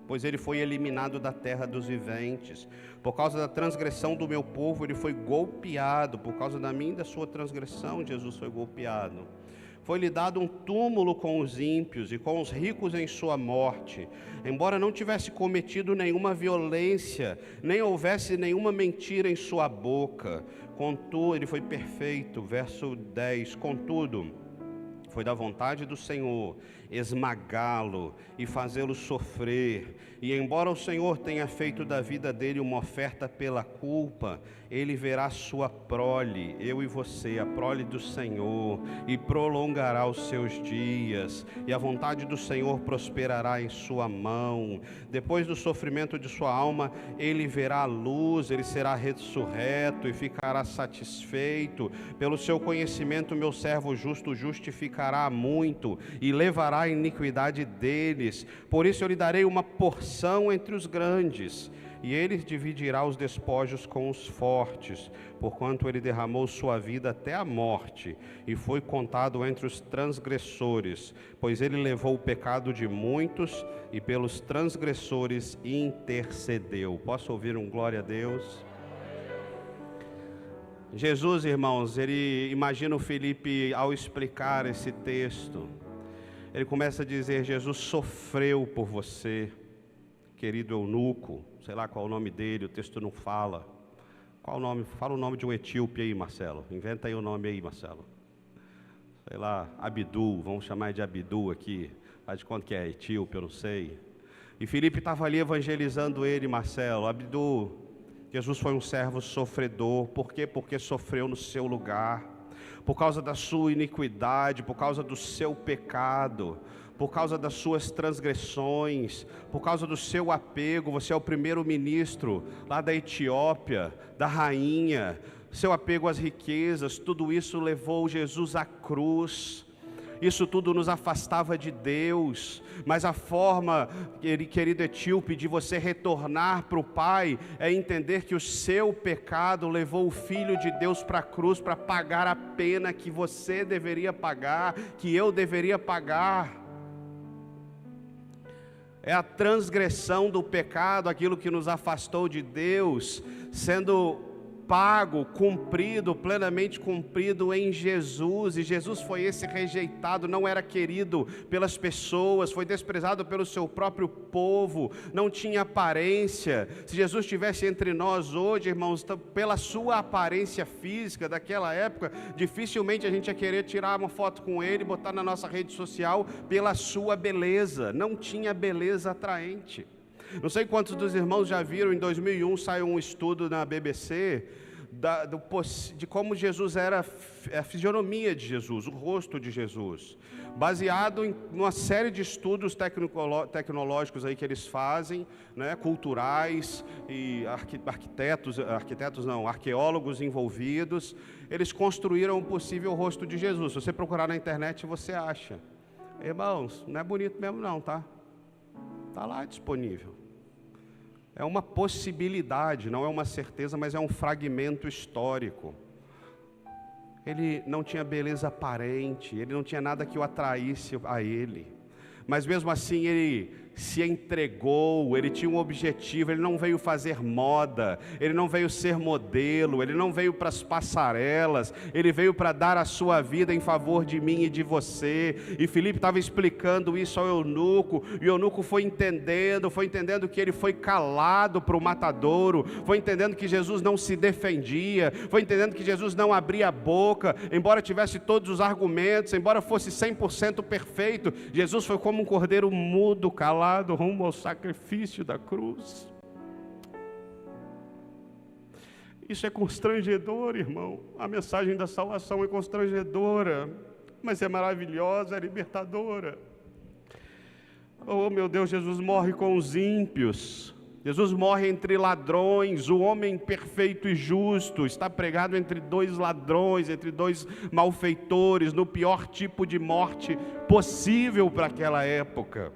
Pois ele foi eliminado da terra dos viventes. Por causa da transgressão do meu povo ele foi golpeado, por causa da minha e da sua transgressão Jesus foi golpeado. Foi-lhe dado um túmulo com os ímpios e com os ricos em sua morte, embora não tivesse cometido nenhuma violência, nem houvesse nenhuma mentira em sua boca. Contudo, ele foi perfeito, verso 10, contudo, foi da vontade do Senhor esmagá-lo e fazê-lo sofrer. E embora o Senhor tenha feito da vida dele uma oferta pela culpa, ele verá sua prole, eu e você, a prole do Senhor, e prolongará os seus dias, e a vontade do Senhor prosperará em sua mão. Depois do sofrimento de sua alma, ele verá a luz, ele será ressurreto e ficará satisfeito. Pelo seu conhecimento, meu servo justo justificará muito e levará a iniquidade deles. Por isso eu lhe darei uma porção entre os grandes, e ele dividirá os despojos com os fortes, porquanto ele derramou sua vida até a morte, e foi contado entre os transgressores, pois ele levou o pecado de muitos, e pelos transgressores intercedeu. Posso ouvir um glória a Deus? Jesus, irmãos, ele imagina o Filipe ao explicar esse texto. Ele começa a dizer: Jesus sofreu por você, querido eunuco, sei lá qual é o nome dele, o texto não fala. Qual o nome? Fala o nome de um etíope aí, Marcelo. Inventa aí o nome aí, Marcelo. Sei lá, Abdu, vamos chamar de Abdu aqui. Faz de conta que é etíope, eu não sei. E Filipe estava ali evangelizando ele, Marcelo. Abdu, Jesus foi um servo sofredor. Por quê? Porque sofreu no seu lugar. Por causa da sua iniquidade, por causa do seu pecado, por causa das suas transgressões, por causa do seu apego. Você é o primeiro-ministro lá da Etiópia, da rainha, seu apego às riquezas, tudo isso levou Jesus à cruz. Isso tudo nos afastava de Deus, mas a forma, querido etíope, de você retornar para o Pai, é entender que o seu pecado levou o Filho de Deus para a cruz, para pagar a pena que você deveria pagar, que eu deveria pagar. É a transgressão do pecado, aquilo que nos afastou de Deus, sendo pago, cumprido, plenamente cumprido em Jesus. E Jesus foi esse rejeitado, não era querido pelas pessoas, foi desprezado pelo seu próprio povo, não tinha aparência. Se Jesus estivesse entre nós hoje, irmãos, pela sua aparência física daquela época, dificilmente a gente ia querer tirar uma foto com ele e botar na nossa rede social pela sua beleza. Não tinha beleza atraente. Não sei quantos dos irmãos já viram, em 2001 saiu um estudo na BBC de como Jesus era, a fisionomia de Jesus, o rosto de Jesus, baseado em uma série de estudos tecnológicos aí que eles fazem, né, culturais, e arqueólogos envolvidos. Eles construíram um possível rosto de Jesus. Se você procurar na internet, você acha. Irmãos, não é bonito mesmo não, tá? Está lá disponível. É uma possibilidade, não é uma certeza, mas é um fragmento histórico. Ele não tinha beleza aparente, ele não tinha nada que o atraísse a ele. Mas mesmo assim ele se entregou, ele tinha um objetivo, ele não veio fazer moda, ele não veio ser modelo, ele não veio para as passarelas, ele veio para dar a sua vida em favor de mim e de você. E Filipe estava explicando isso ao eunuco, e o eunuco foi entendendo que ele foi calado para o matadouro, foi entendendo que Jesus não se defendia, foi entendendo que Jesus não abria a boca, embora tivesse todos os argumentos, embora fosse 100% perfeito. Jesus foi como um cordeiro mudo, calado, rumo ao sacrifício da cruz. Isso é constrangedor, irmão. A mensagem da salvação é constrangedora, mas é maravilhosa, é libertadora. Oh meu Deus, Jesus morre com os ímpios, Jesus morre entre ladrões. O homem perfeito e justo está pregado entre dois ladrões, entre dois malfeitores, no pior tipo de morte possível para aquela época.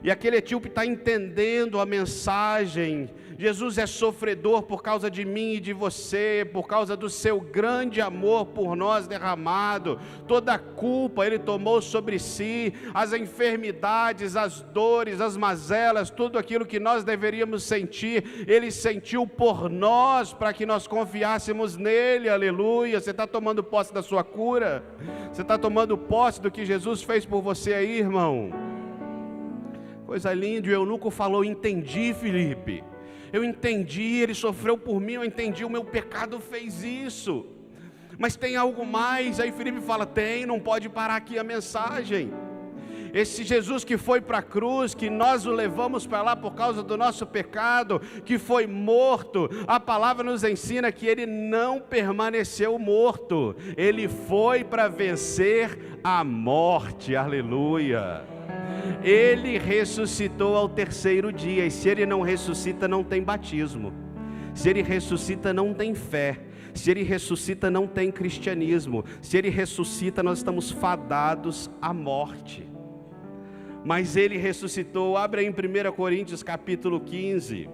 E aquele etíope está entendendo a mensagem. Jesus é sofredor por causa de mim e de você, por causa do seu grande amor por nós derramado. Toda a culpa ele tomou sobre si, as enfermidades, as dores, as mazelas, tudo aquilo que nós deveríamos sentir, ele sentiu por nós, para que nós confiássemos nele. Aleluia. Você está tomando posse da sua cura? Você está tomando posse do que Jesus fez por você aí, irmão? Coisa linda. E o eunuco falou: entendi, Filipe, eu entendi, ele sofreu por mim, eu entendi, o meu pecado fez isso, mas tem algo mais. Aí Filipe fala: tem, não pode parar aqui a mensagem. Esse Jesus que foi para a cruz, que nós o levamos para lá por causa do nosso pecado, que foi morto, a palavra nos ensina que ele não permaneceu morto, ele foi para vencer a morte. Aleluia. Ele ressuscitou ao terceiro dia, e se ele não ressuscita, não tem batismo. Se ele ressuscita, não tem fé. Se ele ressuscita, não tem cristianismo. Se ele ressuscita, nós estamos fadados à morte. Mas ele ressuscitou. Abre aí em 1 Coríntios capítulo 15.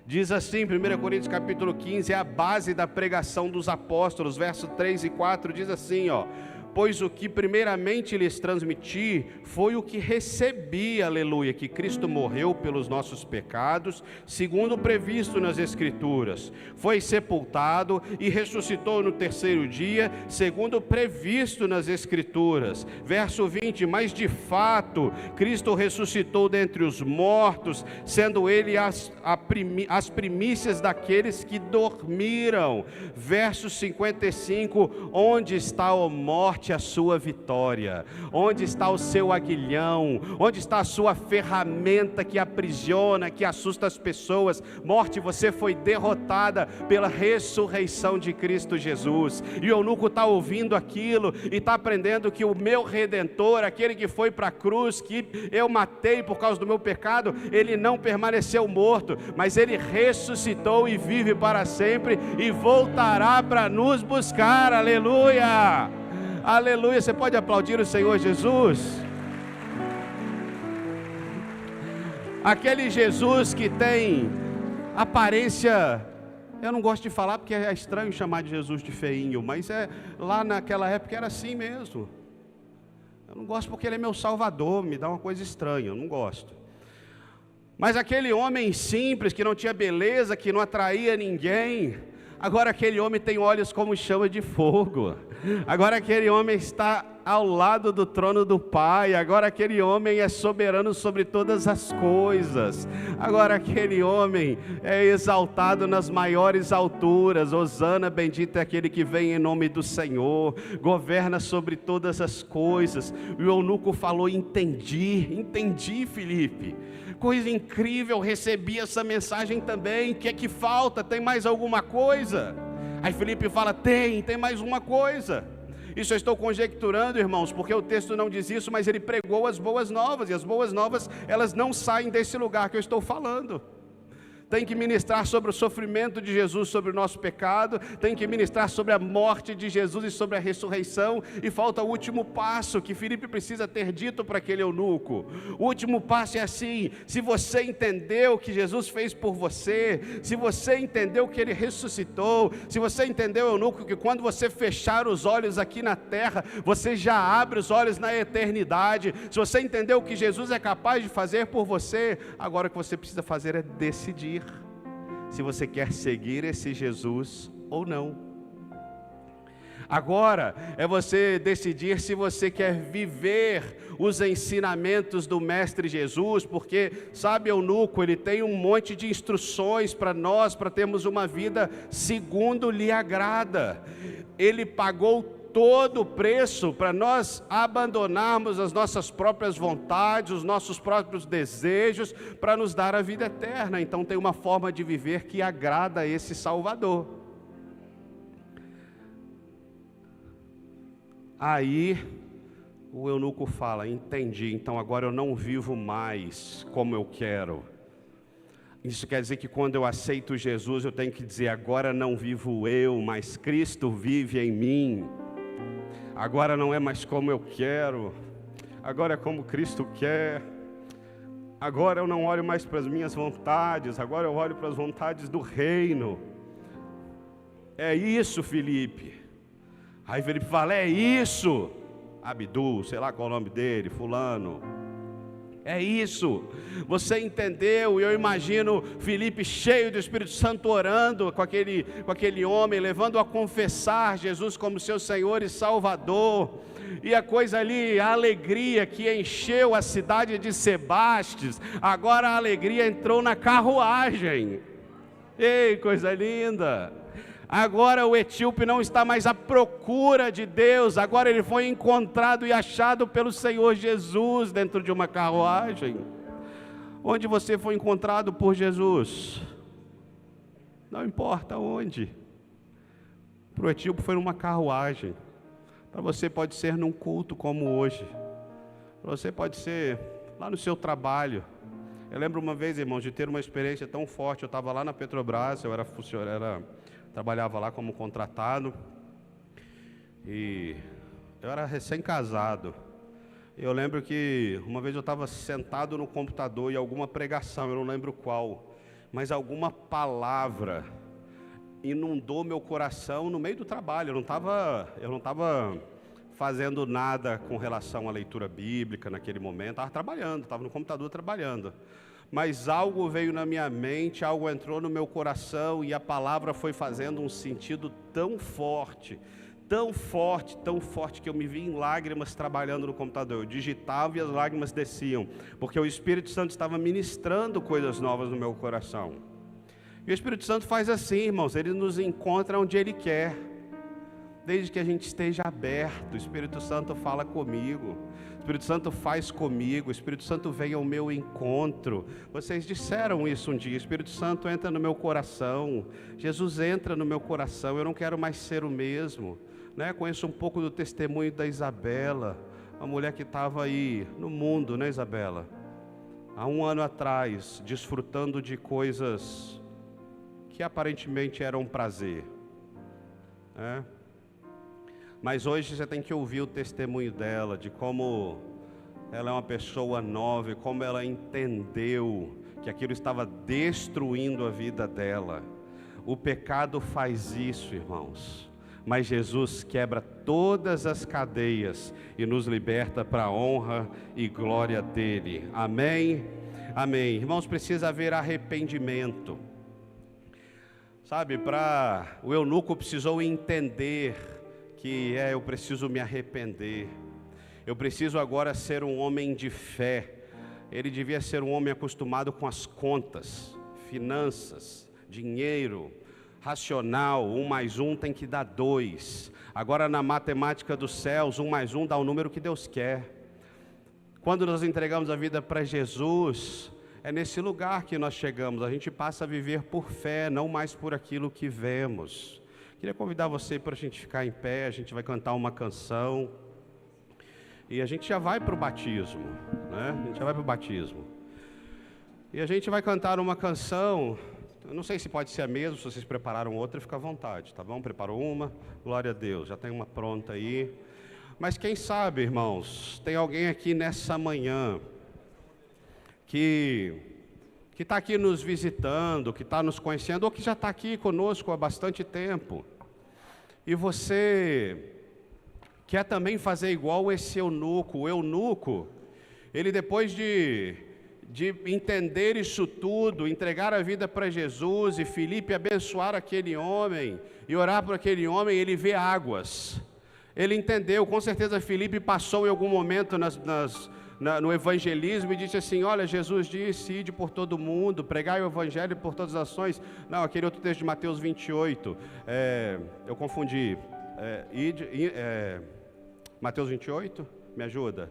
Diz assim, 1 Coríntios capítulo 15, é a base da pregação dos apóstolos, verso 3 e 4, diz assim, ó: pois o que primeiramente lhes transmiti foi o que recebi, aleluia, que Cristo morreu pelos nossos pecados, segundo o previsto nas Escrituras, foi sepultado e ressuscitou no terceiro dia, segundo o previsto nas Escrituras. Verso 20, mas de fato Cristo ressuscitou dentre os mortos, sendo ele as primícias daqueles que dormiram. Verso 55, onde está a morte, morte a sua vitória? Onde está o seu aguilhão? Onde está a sua ferramenta que aprisiona, que assusta as pessoas? Morte, você foi derrotada pela ressurreição de Cristo Jesus. E o eunuco está ouvindo aquilo e está aprendendo que o meu Redentor, aquele que foi para a cruz, que eu matei por causa do meu pecado, ele não permaneceu morto, mas ele ressuscitou e vive para sempre e voltará para nos buscar. Aleluia, aleluia. Você pode aplaudir o Senhor Jesus? Aquele Jesus que tem aparência, eu não gosto de falar porque é estranho chamar de Jesus de feinho, mas lá naquela época era assim mesmo. Eu não gosto porque ele é meu salvador, me dá uma coisa estranha, eu não gosto. Mas aquele homem simples, que não tinha beleza, que não atraía ninguém, agora aquele homem tem olhos como chama de fogo. Agora aquele homem está ao lado do trono do Pai. Agora aquele homem é soberano sobre todas as coisas. Agora aquele homem é exaltado nas maiores alturas. Hosana, bendito é aquele que vem em nome do Senhor. Governa sobre todas as coisas. O eunuco falou: entendi, Felipe. Coisa incrível, recebi essa mensagem também. O que é que falta? Tem mais alguma coisa? Aí Felipe fala: tem mais uma coisa. Isso eu estou conjecturando, irmãos, porque o texto não diz isso, mas ele pregou as boas novas, e as boas novas, elas não saem desse lugar que eu estou falando. Tem que ministrar sobre o sofrimento de Jesus, sobre o nosso pecado, tem que ministrar sobre a morte de Jesus e sobre a ressurreição, e falta o último passo que Filipe precisa ter dito para aquele eunuco. O último passo é assim: se você entendeu o que Jesus fez por você, se você entendeu que Ele ressuscitou, se você entendeu, eunuco, que quando você fechar os olhos aqui na terra, você já abre os olhos na eternidade, se você entendeu o que Jesus é capaz de fazer por você, agora o que você precisa fazer é decidir se você quer seguir esse Jesus ou não. Agora é você decidir se você quer viver os ensinamentos do Mestre Jesus, porque, sabe, eunuco, ele tem um monte de instruções para nós, para termos uma vida segundo lhe agrada. Ele pagou todo o preço para nós abandonarmos as nossas próprias vontades, os nossos próprios desejos, para nos dar a vida eterna. Então tem uma forma de viver que agrada a esse Salvador. Aí o eunuco fala: entendi, então agora eu não vivo mais como eu quero. Isso quer dizer que quando eu aceito Jesus, eu tenho que dizer: agora não vivo eu, mas Cristo vive em mim. Agora não é mais como eu quero, agora é como Cristo quer. Agora eu não olho mais para as minhas vontades, agora eu olho para as vontades do reino. É isso, Felipe. Aí Felipe fala: é isso, Abdu, sei lá qual é o nome dele, fulano. É isso, você entendeu? Eu imagino Felipe cheio do Espírito Santo, orando com aquele homem, levando a confessar Jesus como seu Senhor e Salvador. E a coisa ali, a alegria que encheu a cidade de Sebastes, agora a alegria entrou na carruagem. Ei, coisa linda! Agora o etíope não está mais à procura de Deus, agora ele foi encontrado e achado pelo Senhor Jesus dentro de uma carruagem. Onde você foi encontrado por Jesus? Não importa onde. Para o etíope foi numa carruagem. Para você pode ser num culto como hoje. Para você pode ser lá no seu trabalho. Eu lembro uma vez, irmãos, de ter uma experiência tão forte. Eu estava lá na Petrobras, eu era funcionário, trabalhava lá como contratado, e eu era recém-casado. Eu lembro que uma vez eu estava sentado no computador e alguma pregação, eu não lembro qual, mas alguma palavra inundou meu coração no meio do trabalho. Eu não estava fazendo nada com relação à leitura bíblica naquele momento, estava trabalhando, estava no computador trabalhando. Mas algo veio na minha mente, algo entrou no meu coração, e a palavra foi fazendo um sentido tão forte, que eu me vi em lágrimas trabalhando no computador. Eu digitava e as lágrimas desciam, porque o Espírito Santo estava ministrando coisas novas no meu coração. E o Espírito Santo faz assim, irmãos, ele nos encontra onde Ele quer. Desde que a gente esteja aberto, o Espírito Santo fala comigo, o Espírito Santo faz comigo, o Espírito Santo vem ao meu encontro. Vocês disseram isso um dia: o Espírito Santo entra no meu coração, Jesus entra no meu coração, eu não quero mais ser o mesmo, né? Conheço um pouco do testemunho da Isabela, uma mulher que estava aí no mundo, né, Isabela? Há um ano atrás, desfrutando de coisas que aparentemente eram um prazer, né? Mas hoje você tem que ouvir o testemunho dela, de como ela é uma pessoa nova, e como ela entendeu que aquilo estava destruindo a vida dela. O pecado faz isso, irmãos, mas Jesus quebra todas as cadeias e nos liberta para a honra e glória dele. Amém? Amém. Irmãos, precisa haver arrependimento. Sabe, o eunuco precisou entender que eu preciso me arrepender, eu preciso agora ser um homem de fé. Ele devia ser um homem acostumado com as contas, finanças, dinheiro, racional. 1 mais 1 tem que dar 2. Agora na matemática dos céus, 1 mais 1 dá o número que Deus quer. Quando nós entregamos a vida para Jesus, é nesse lugar que nós chegamos, a gente passa a viver por fé, não mais por aquilo que vemos. Queria convidar você para a gente ficar em pé, a gente vai cantar uma canção, e a gente já vai para o batismo, né? A gente já vai para o batismo. E a gente vai cantar uma canção, eu não sei se pode ser a mesma, se vocês prepararam outra, fica à vontade, tá bom? Preparou uma? Glória a Deus, já tem uma pronta aí. Mas quem sabe, irmãos, tem alguém aqui nessa manhã que está aqui nos visitando, que está nos conhecendo, ou que já está aqui conosco há bastante tempo, e você quer também fazer igual esse eunuco. O eunuco, ele depois de entender isso tudo, entregar a vida para Jesus, e Filipe abençoar aquele homem, e orar por aquele homem, ele vê águas. Ele entendeu, com certeza Filipe passou em algum momento no evangelismo e disse assim: olha, Jesus disse, ide por todo mundo, pregai o evangelho por todas as nações. Não, aquele outro texto de Mateus 28, eu confundi, Mateus 28, me ajuda?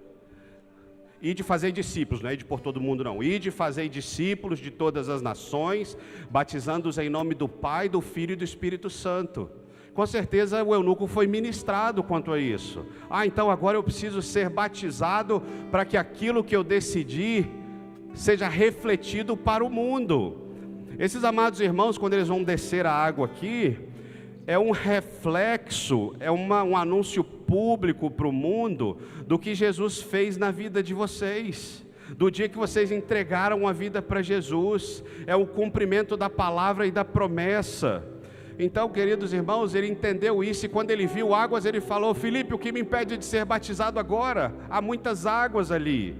Ide fazer discípulos, não é ide por todo mundo não, ide fazer discípulos de todas as nações, batizando-os em nome do Pai, do Filho e do Espírito Santo. Com certeza o eunuco foi ministrado quanto a isso. Então agora eu preciso ser batizado para que aquilo que eu decidi seja refletido para o mundo. Esses amados irmãos, quando eles vão descer a água aqui, é um reflexo, é um anúncio público para o mundo do que Jesus fez na vida de vocês. Do dia que vocês entregaram a vida para Jesus, é o cumprimento da palavra e da promessa. Então, queridos irmãos, ele entendeu isso, e quando ele viu águas, ele falou: Filipe, o que me impede de ser batizado agora? Há muitas águas ali.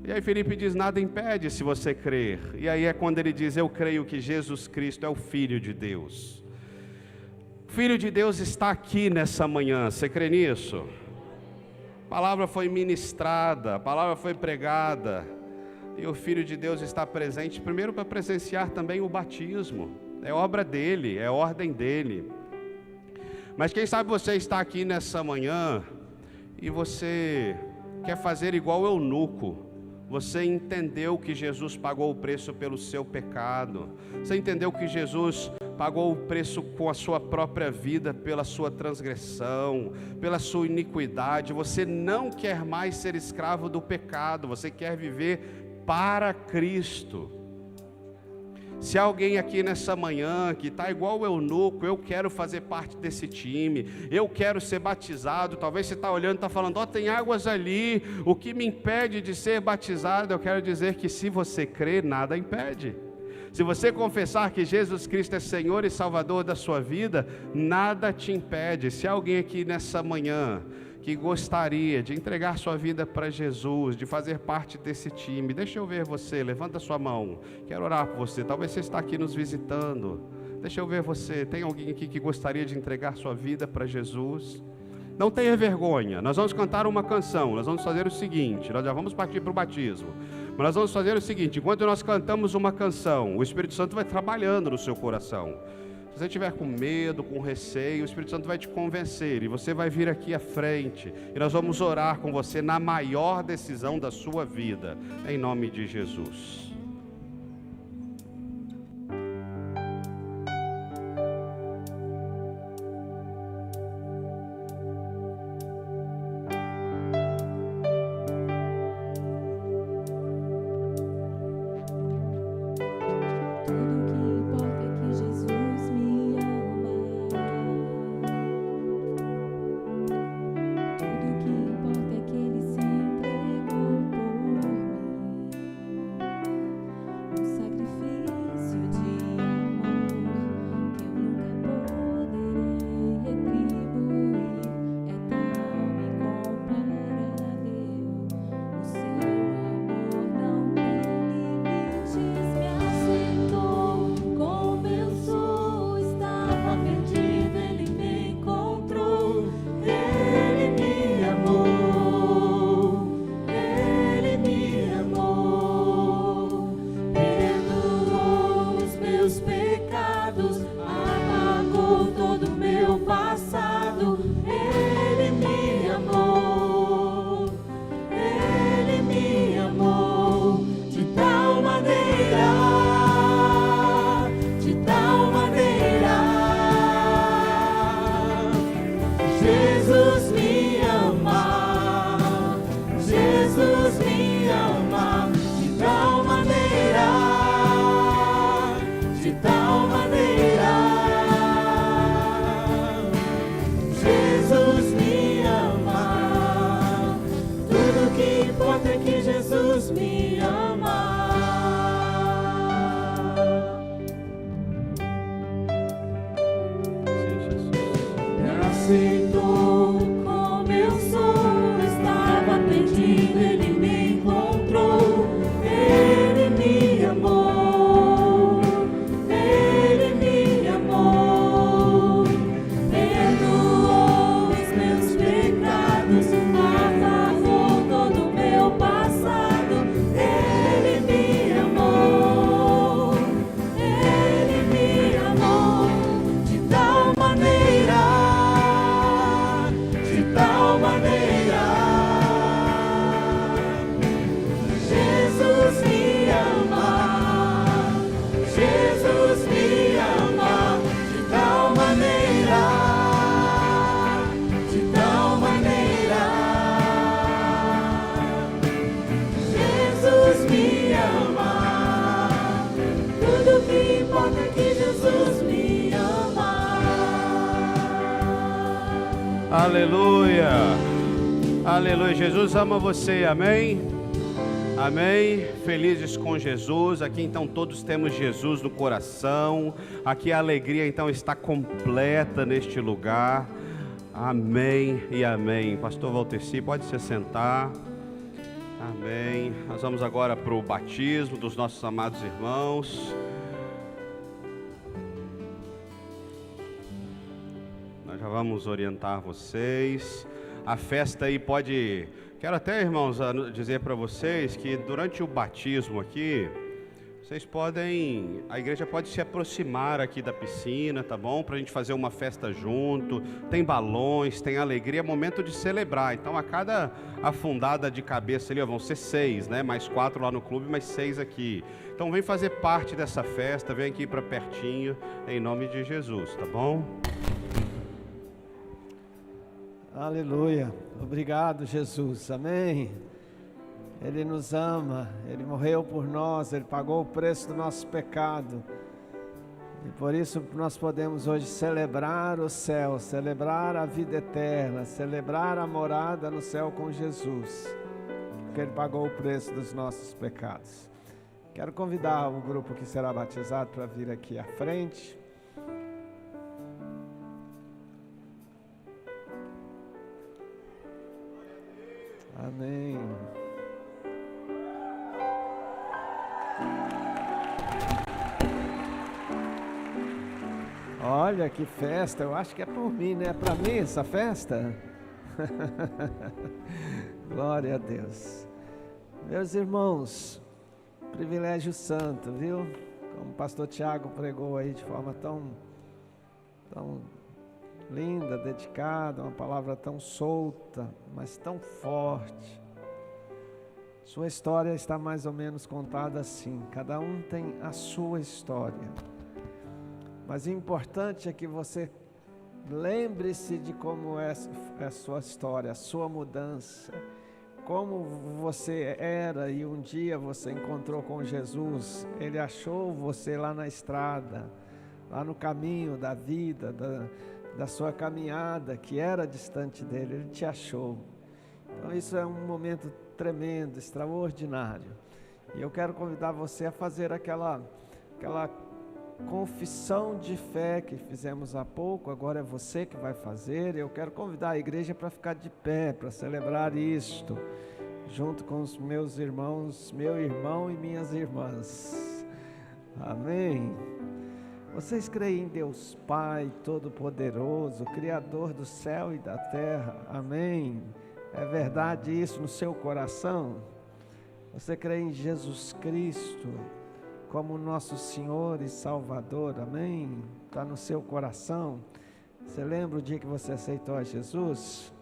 E aí Filipe diz: nada impede, se você crer. E aí é quando ele diz: eu creio que Jesus Cristo é o Filho de Deus. O Filho de Deus está aqui nessa manhã, você crê nisso? A palavra foi ministrada, a palavra foi pregada, e o Filho de Deus está presente, primeiro para presenciar também o batismo. É obra dele, é ordem dele. Mas quem sabe você está aqui nessa manhã e você quer fazer igual o eunuco. Você entendeu que Jesus pagou o preço pelo seu pecado. Você entendeu que Jesus pagou o preço com a sua própria vida, pela sua transgressão, pela sua iniquidade. Você não quer mais ser escravo do pecado, você quer viver para Cristo. Se há alguém aqui nessa manhã que está igual o eunuco, eu quero fazer parte desse time, eu quero ser batizado. Talvez você está olhando e está falando: tem águas ali, o que me impede de ser batizado? Eu quero dizer que se você crer, nada impede. Se você confessar que Jesus Cristo é Senhor e Salvador da sua vida, nada te impede. Se há alguém aqui nessa manhã que gostaria de entregar sua vida para Jesus, de fazer parte desse time, deixa eu ver você, levanta sua mão, quero orar por você. Talvez você está aqui nos visitando, deixa eu ver você, tem alguém aqui que gostaria de entregar sua vida para Jesus? Não tenha vergonha, nós vamos cantar uma canção, nós vamos fazer o seguinte, nós já vamos partir para o batismo, mas nós vamos fazer o seguinte: enquanto nós cantamos uma canção, o Espírito Santo vai trabalhando no seu coração. Se você estiver com medo, com receio, o Espírito Santo vai te convencer e você vai vir aqui à frente e nós vamos orar com você na maior decisão da sua vida, em nome de Jesus. Aleluia, aleluia. Jesus ama você, amém? Amém? Felizes com Jesus. Aqui então todos temos Jesus no coração. Aqui a alegria então está completa neste lugar. Amém e amém. Pastor Valterci, pode se sentar. Amém. Nós vamos agora para o batismo dos nossos amados irmãos. Nós já vamos orientar vocês. A festa aí pode... Quero até, irmãos, dizer para vocês que durante o batismo aqui, vocês podem... A igreja pode se aproximar aqui da piscina, tá bom? Para a gente fazer uma festa junto. Tem balões, tem alegria, é momento de celebrar. Então, a cada afundada de cabeça ali, ó, vão ser 6, né? Mais 4 lá no clube, mais 6 aqui. Então, vem fazer parte dessa festa, vem aqui para pertinho, em nome de Jesus, tá bom?
Aleluia, obrigado Jesus, amém. Ele nos ama, Ele morreu por nós, Ele pagou o preço do nosso pecado. E por isso nós podemos hoje celebrar o céu, celebrar a vida eterna, celebrar a morada no céu com Jesus, porque Ele pagou o preço dos nossos pecados. Quero convidar o grupo que será batizado para vir aqui à frente. Amém. Olha que festa, eu acho que é por mim, né? É para mim essa festa? Glória a Deus. Meus irmãos, privilégio santo, viu? Como o pastor Tiago pregou aí de forma tão tão linda, dedicada, uma palavra tão solta, mas tão forte. Sua história está mais ou menos contada assim, cada um tem a sua história. Mas o importante é que você lembre-se de como é a sua história, a sua mudança, como você era e um dia você encontrou com Jesus, Ele achou você lá na estrada, lá no caminho da vida, da sua caminhada, que era distante dele, Ele te achou. Então isso é um momento tremendo, extraordinário. E eu quero convidar você a fazer aquela confissão de fé que fizemos há pouco, agora é você que vai fazer. Eu quero convidar a igreja para ficar de pé, para celebrar isto, junto com os meus irmãos, meu irmão e minhas irmãs. Amém. Vocês creem em Deus Pai Todo-Poderoso, Criador do céu e da terra? Amém. É verdade isso no seu coração? Você crê em Jesus Cristo como nosso Senhor e Salvador? Amém? Está no seu coração? Você lembra o dia que você aceitou a Jesus?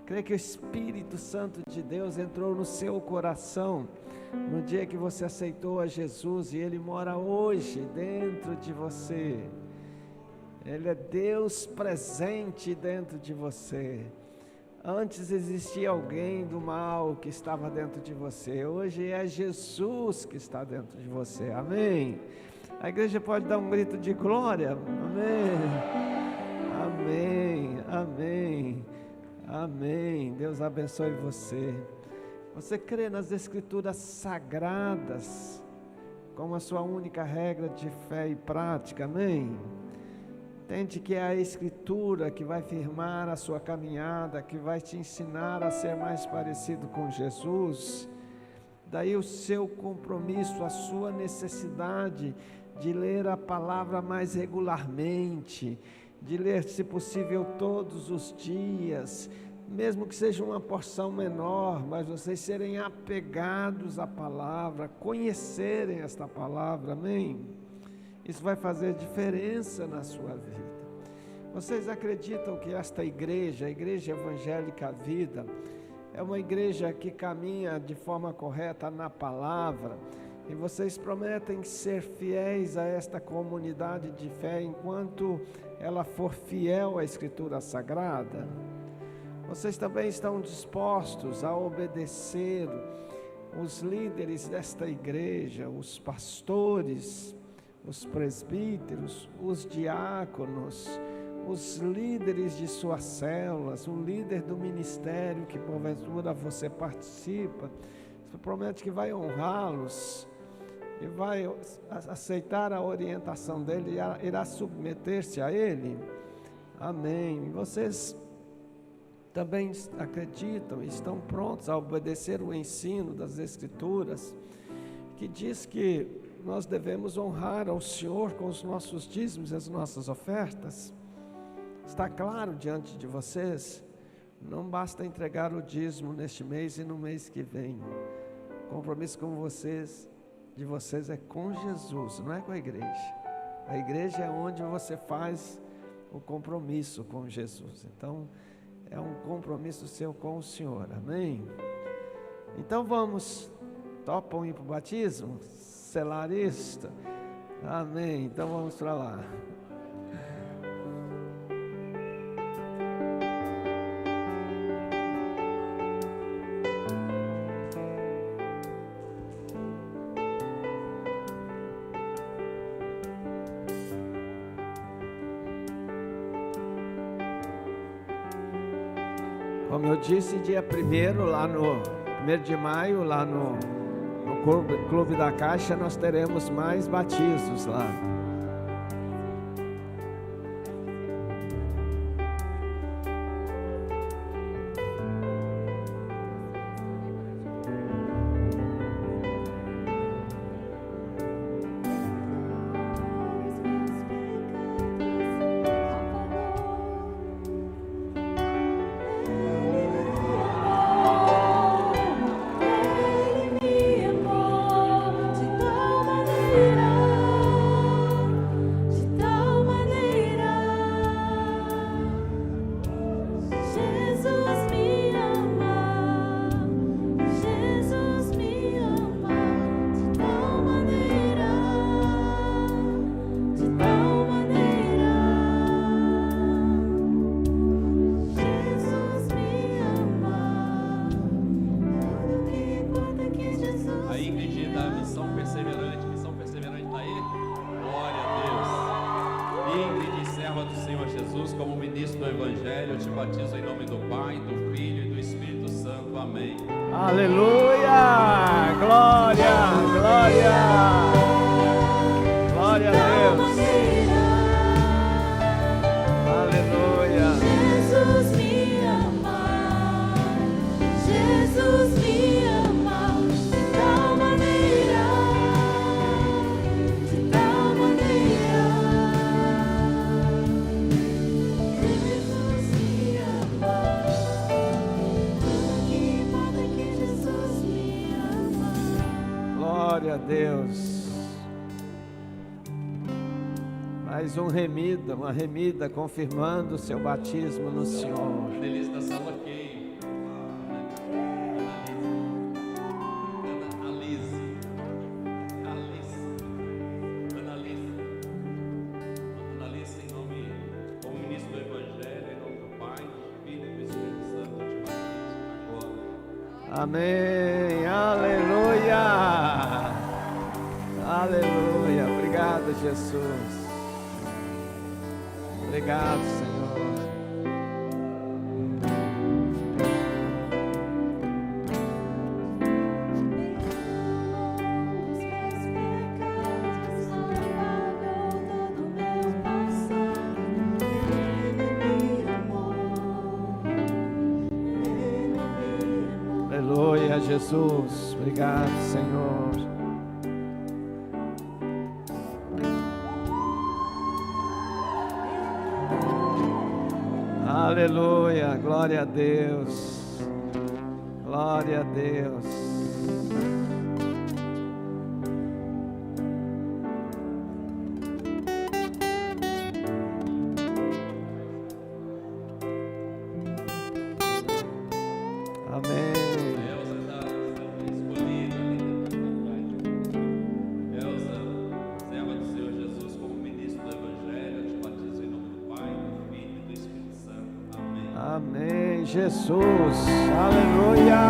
Crê que o Espírito Santo de Deus entrou no seu coração no dia que você aceitou a Jesus, e Ele mora hoje dentro de você. Ele é Deus presente dentro de você. Antes existia alguém do mal que estava dentro de você, hoje é Jesus que está dentro de você. Amém? A igreja pode dar um grito de glória? Amém, amém, amém, amém. Deus abençoe você. Você crê nas Escrituras sagradas como a sua única regra de fé e prática? Amém? Entende que é a Escritura que vai firmar a sua caminhada, que vai te ensinar a ser mais parecido com Jesus. Daí o seu compromisso, a sua necessidade de ler a palavra mais regularmente, de ler, se possível, todos os dias, mesmo que seja uma porção menor, mas vocês serem apegados à palavra, conhecerem esta palavra, amém? Isso vai fazer diferença na sua vida. Vocês acreditam que esta igreja, a Igreja Evangélica Vida, é uma igreja que caminha de forma correta na palavra, e vocês prometem ser fiéis a esta comunidade de fé enquanto ela for fiel à Escritura Sagrada? Vocês também estão dispostos a obedecer os líderes desta igreja, os pastores, os presbíteros, os diáconos, os líderes de suas células, o líder do ministério que porventura você participa? Você promete que vai honrá-los e vai aceitar a orientação dele e irá submeter-se a ele? Amém. Vocês também acreditam e estão prontos a obedecer o ensino das Escrituras, que diz que nós devemos honrar ao Senhor com os nossos dízimos e as nossas ofertas? Está claro diante de vocês? Não basta entregar o dízimo neste mês e no mês que vem. O compromisso de vocês é com Jesus, não é com a igreja. A igreja é onde você faz o compromisso com Jesus. Então, é um compromisso seu com o Senhor, amém? Então vamos, topam ir para o batismo? Selar isto? Amém, então vamos para lá. Como eu disse, dia 1º, lá no 1º de maio, lá no Clube da Caixa, nós teremos mais batismos lá.
Jesus como ministro do Evangelho, eu te batizo em nome do Pai, do Filho e do Espírito Santo. Amém.
Aleluia! Glória, glória! Glória a Deus! Aleluia!
Jesus me ama, Jesus me ama, de tal maneira, de tal maneira. Jesus me ama, que importa que Jesus me ama.
Glória a Deus! Mais uma remida confirmando o seu batismo no Senhor.
Delícia da Sala Key. Annalise, em nome, como ministro do Evangelho, em nome do Pai, do Filho e do Espírito Santo, eu te batizo agora.
Amém, aleluia, aleluia, obrigado Jesus, obrigado Senhor. Aleluia Jesus, obrigado Senhor. Aleluia, glória a Deus, glória a Deus. Amém.
Elza está escolhida, Elza, serva do Senhor Jesus, como ministro do Evangelho, eu te batizo em nome do Pai, do Filho e do Espírito Santo. Amém.
Amém, Jesus, aleluia.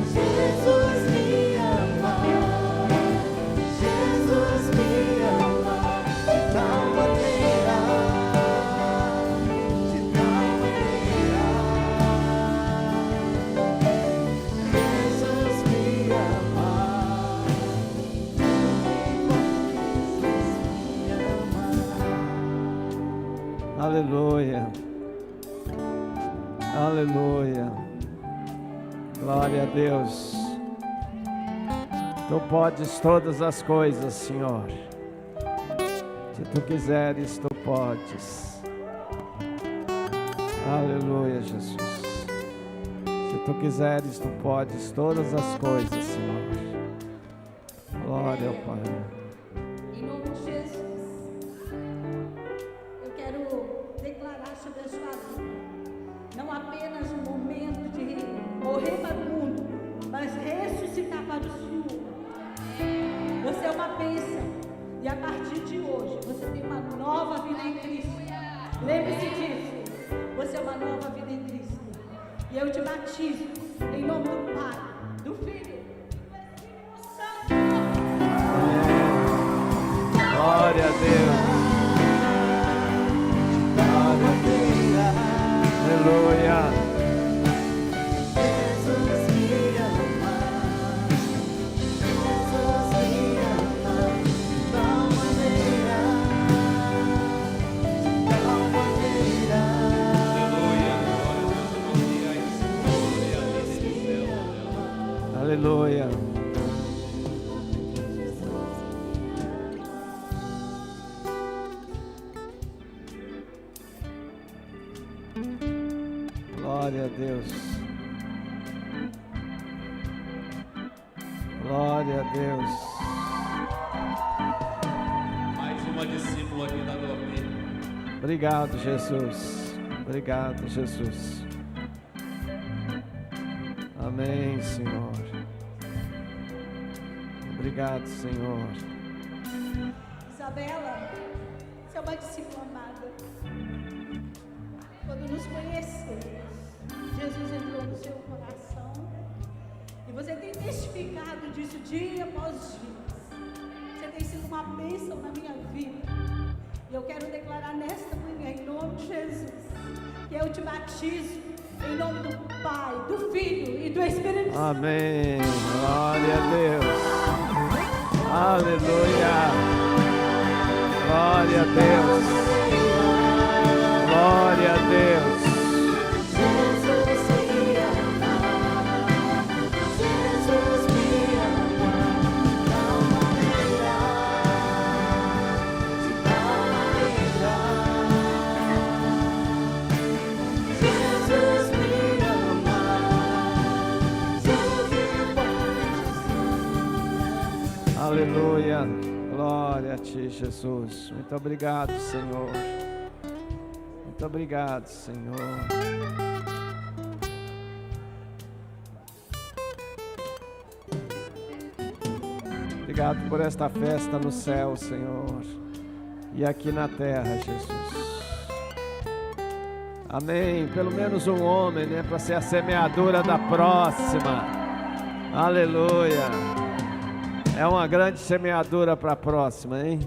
Jesus me ama, Jesus me ama, de tal maneira, de tal maneira. Jesus me ama,
Aleluia, aleluia, glória a Deus. Tu podes todas as coisas, Senhor. Se tu quiseres, tu podes. Aleluia, Jesus. Se tu quiseres, tu podes todas as coisas, Senhor. Glória ao Pai.
Em nome de Jesus, eu quero declarar sobre a sua vida, não apenas um momento de morrer para o mundo, mas ressuscitar para o Senhor. Você é uma bênção, e a partir de hoje, você tem uma nova vida em Cristo. Lembre-se disso, você é uma nova vida em Cristo. E eu te batizo em nome do Pai, do Filho e do Espírito Santo.
Glória a Deus. Aleluia.
Jesus me ama, Jesus me ama, de tal maneira, de tal maneira.
Aleluia, glória a Deus, eu vou
Aleluia. Glória a Deus. Glória a Deus.
mais uma discípula aqui da dormir.
Obrigado, Jesus. Obrigado, Jesus. Amém, Senhor. Obrigado, Senhor.
Isabela, você é uma discípula amada. Quando nos conhecemos, Jesus entrou no seu coração e você tem testificado testificado disso dia após dia. Você tem sido uma bênção na minha vida. E eu quero declarar nesta manhã, em nome de Jesus, que eu te batizo em nome do Pai, do Filho e do Espírito Santo.
Amém. Glória a Deus. Aleluia. Glória a Deus. Glória a Deus. Aleluia, glória a Ti, Jesus. Muito obrigado, Senhor. Muito obrigado, Senhor. Obrigado por esta festa no céu, Senhor, e aqui na terra, Jesus. Amém. Pelo menos um homem, né, para ser a semeadura da próxima. Aleluia. É uma grande semeadura para a próxima, hein?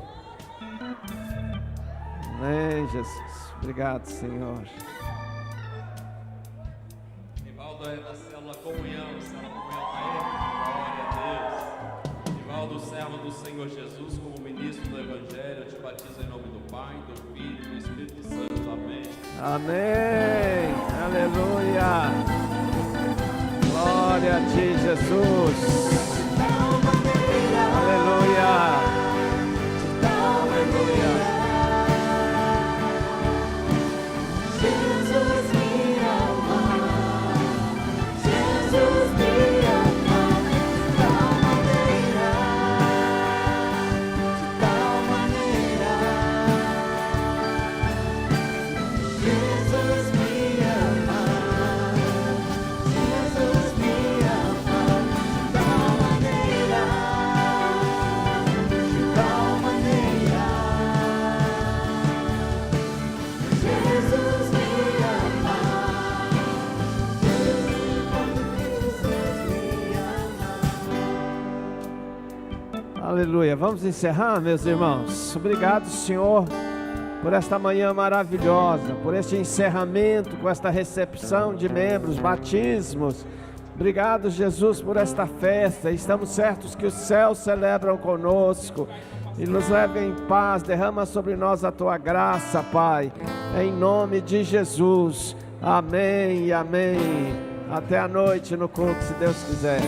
Amém, Jesus. Obrigado, Senhor.
Rivaldo é da célula Comunhão tá aí? Glória a Deus. Rivaldo, servo do Senhor Jesus, como ministro do Evangelho, eu te batizo em nome do Pai, do Filho e do Espírito Santo. Amém.
Amém. Aleluia. Glória a Ti, Jesus. Aleluia. Aleluia.
Jesus me ama. Jesus me ama. De tal maneira. De tal maneira. Jesus me ama. Jesus me ama. De tal maneira.
Aleluia. Vamos encerrar, meus irmãos. Obrigado, Senhor, por esta manhã maravilhosa, por este encerramento, com esta recepção de membros, batismos. Obrigado, Jesus, por esta festa. Estamos certos que os céus celebram conosco. E nos leve em paz. Derrama sobre nós a Tua graça, Pai. Em nome de Jesus. Amém e amém. Até a noite no culto, se Deus quiser.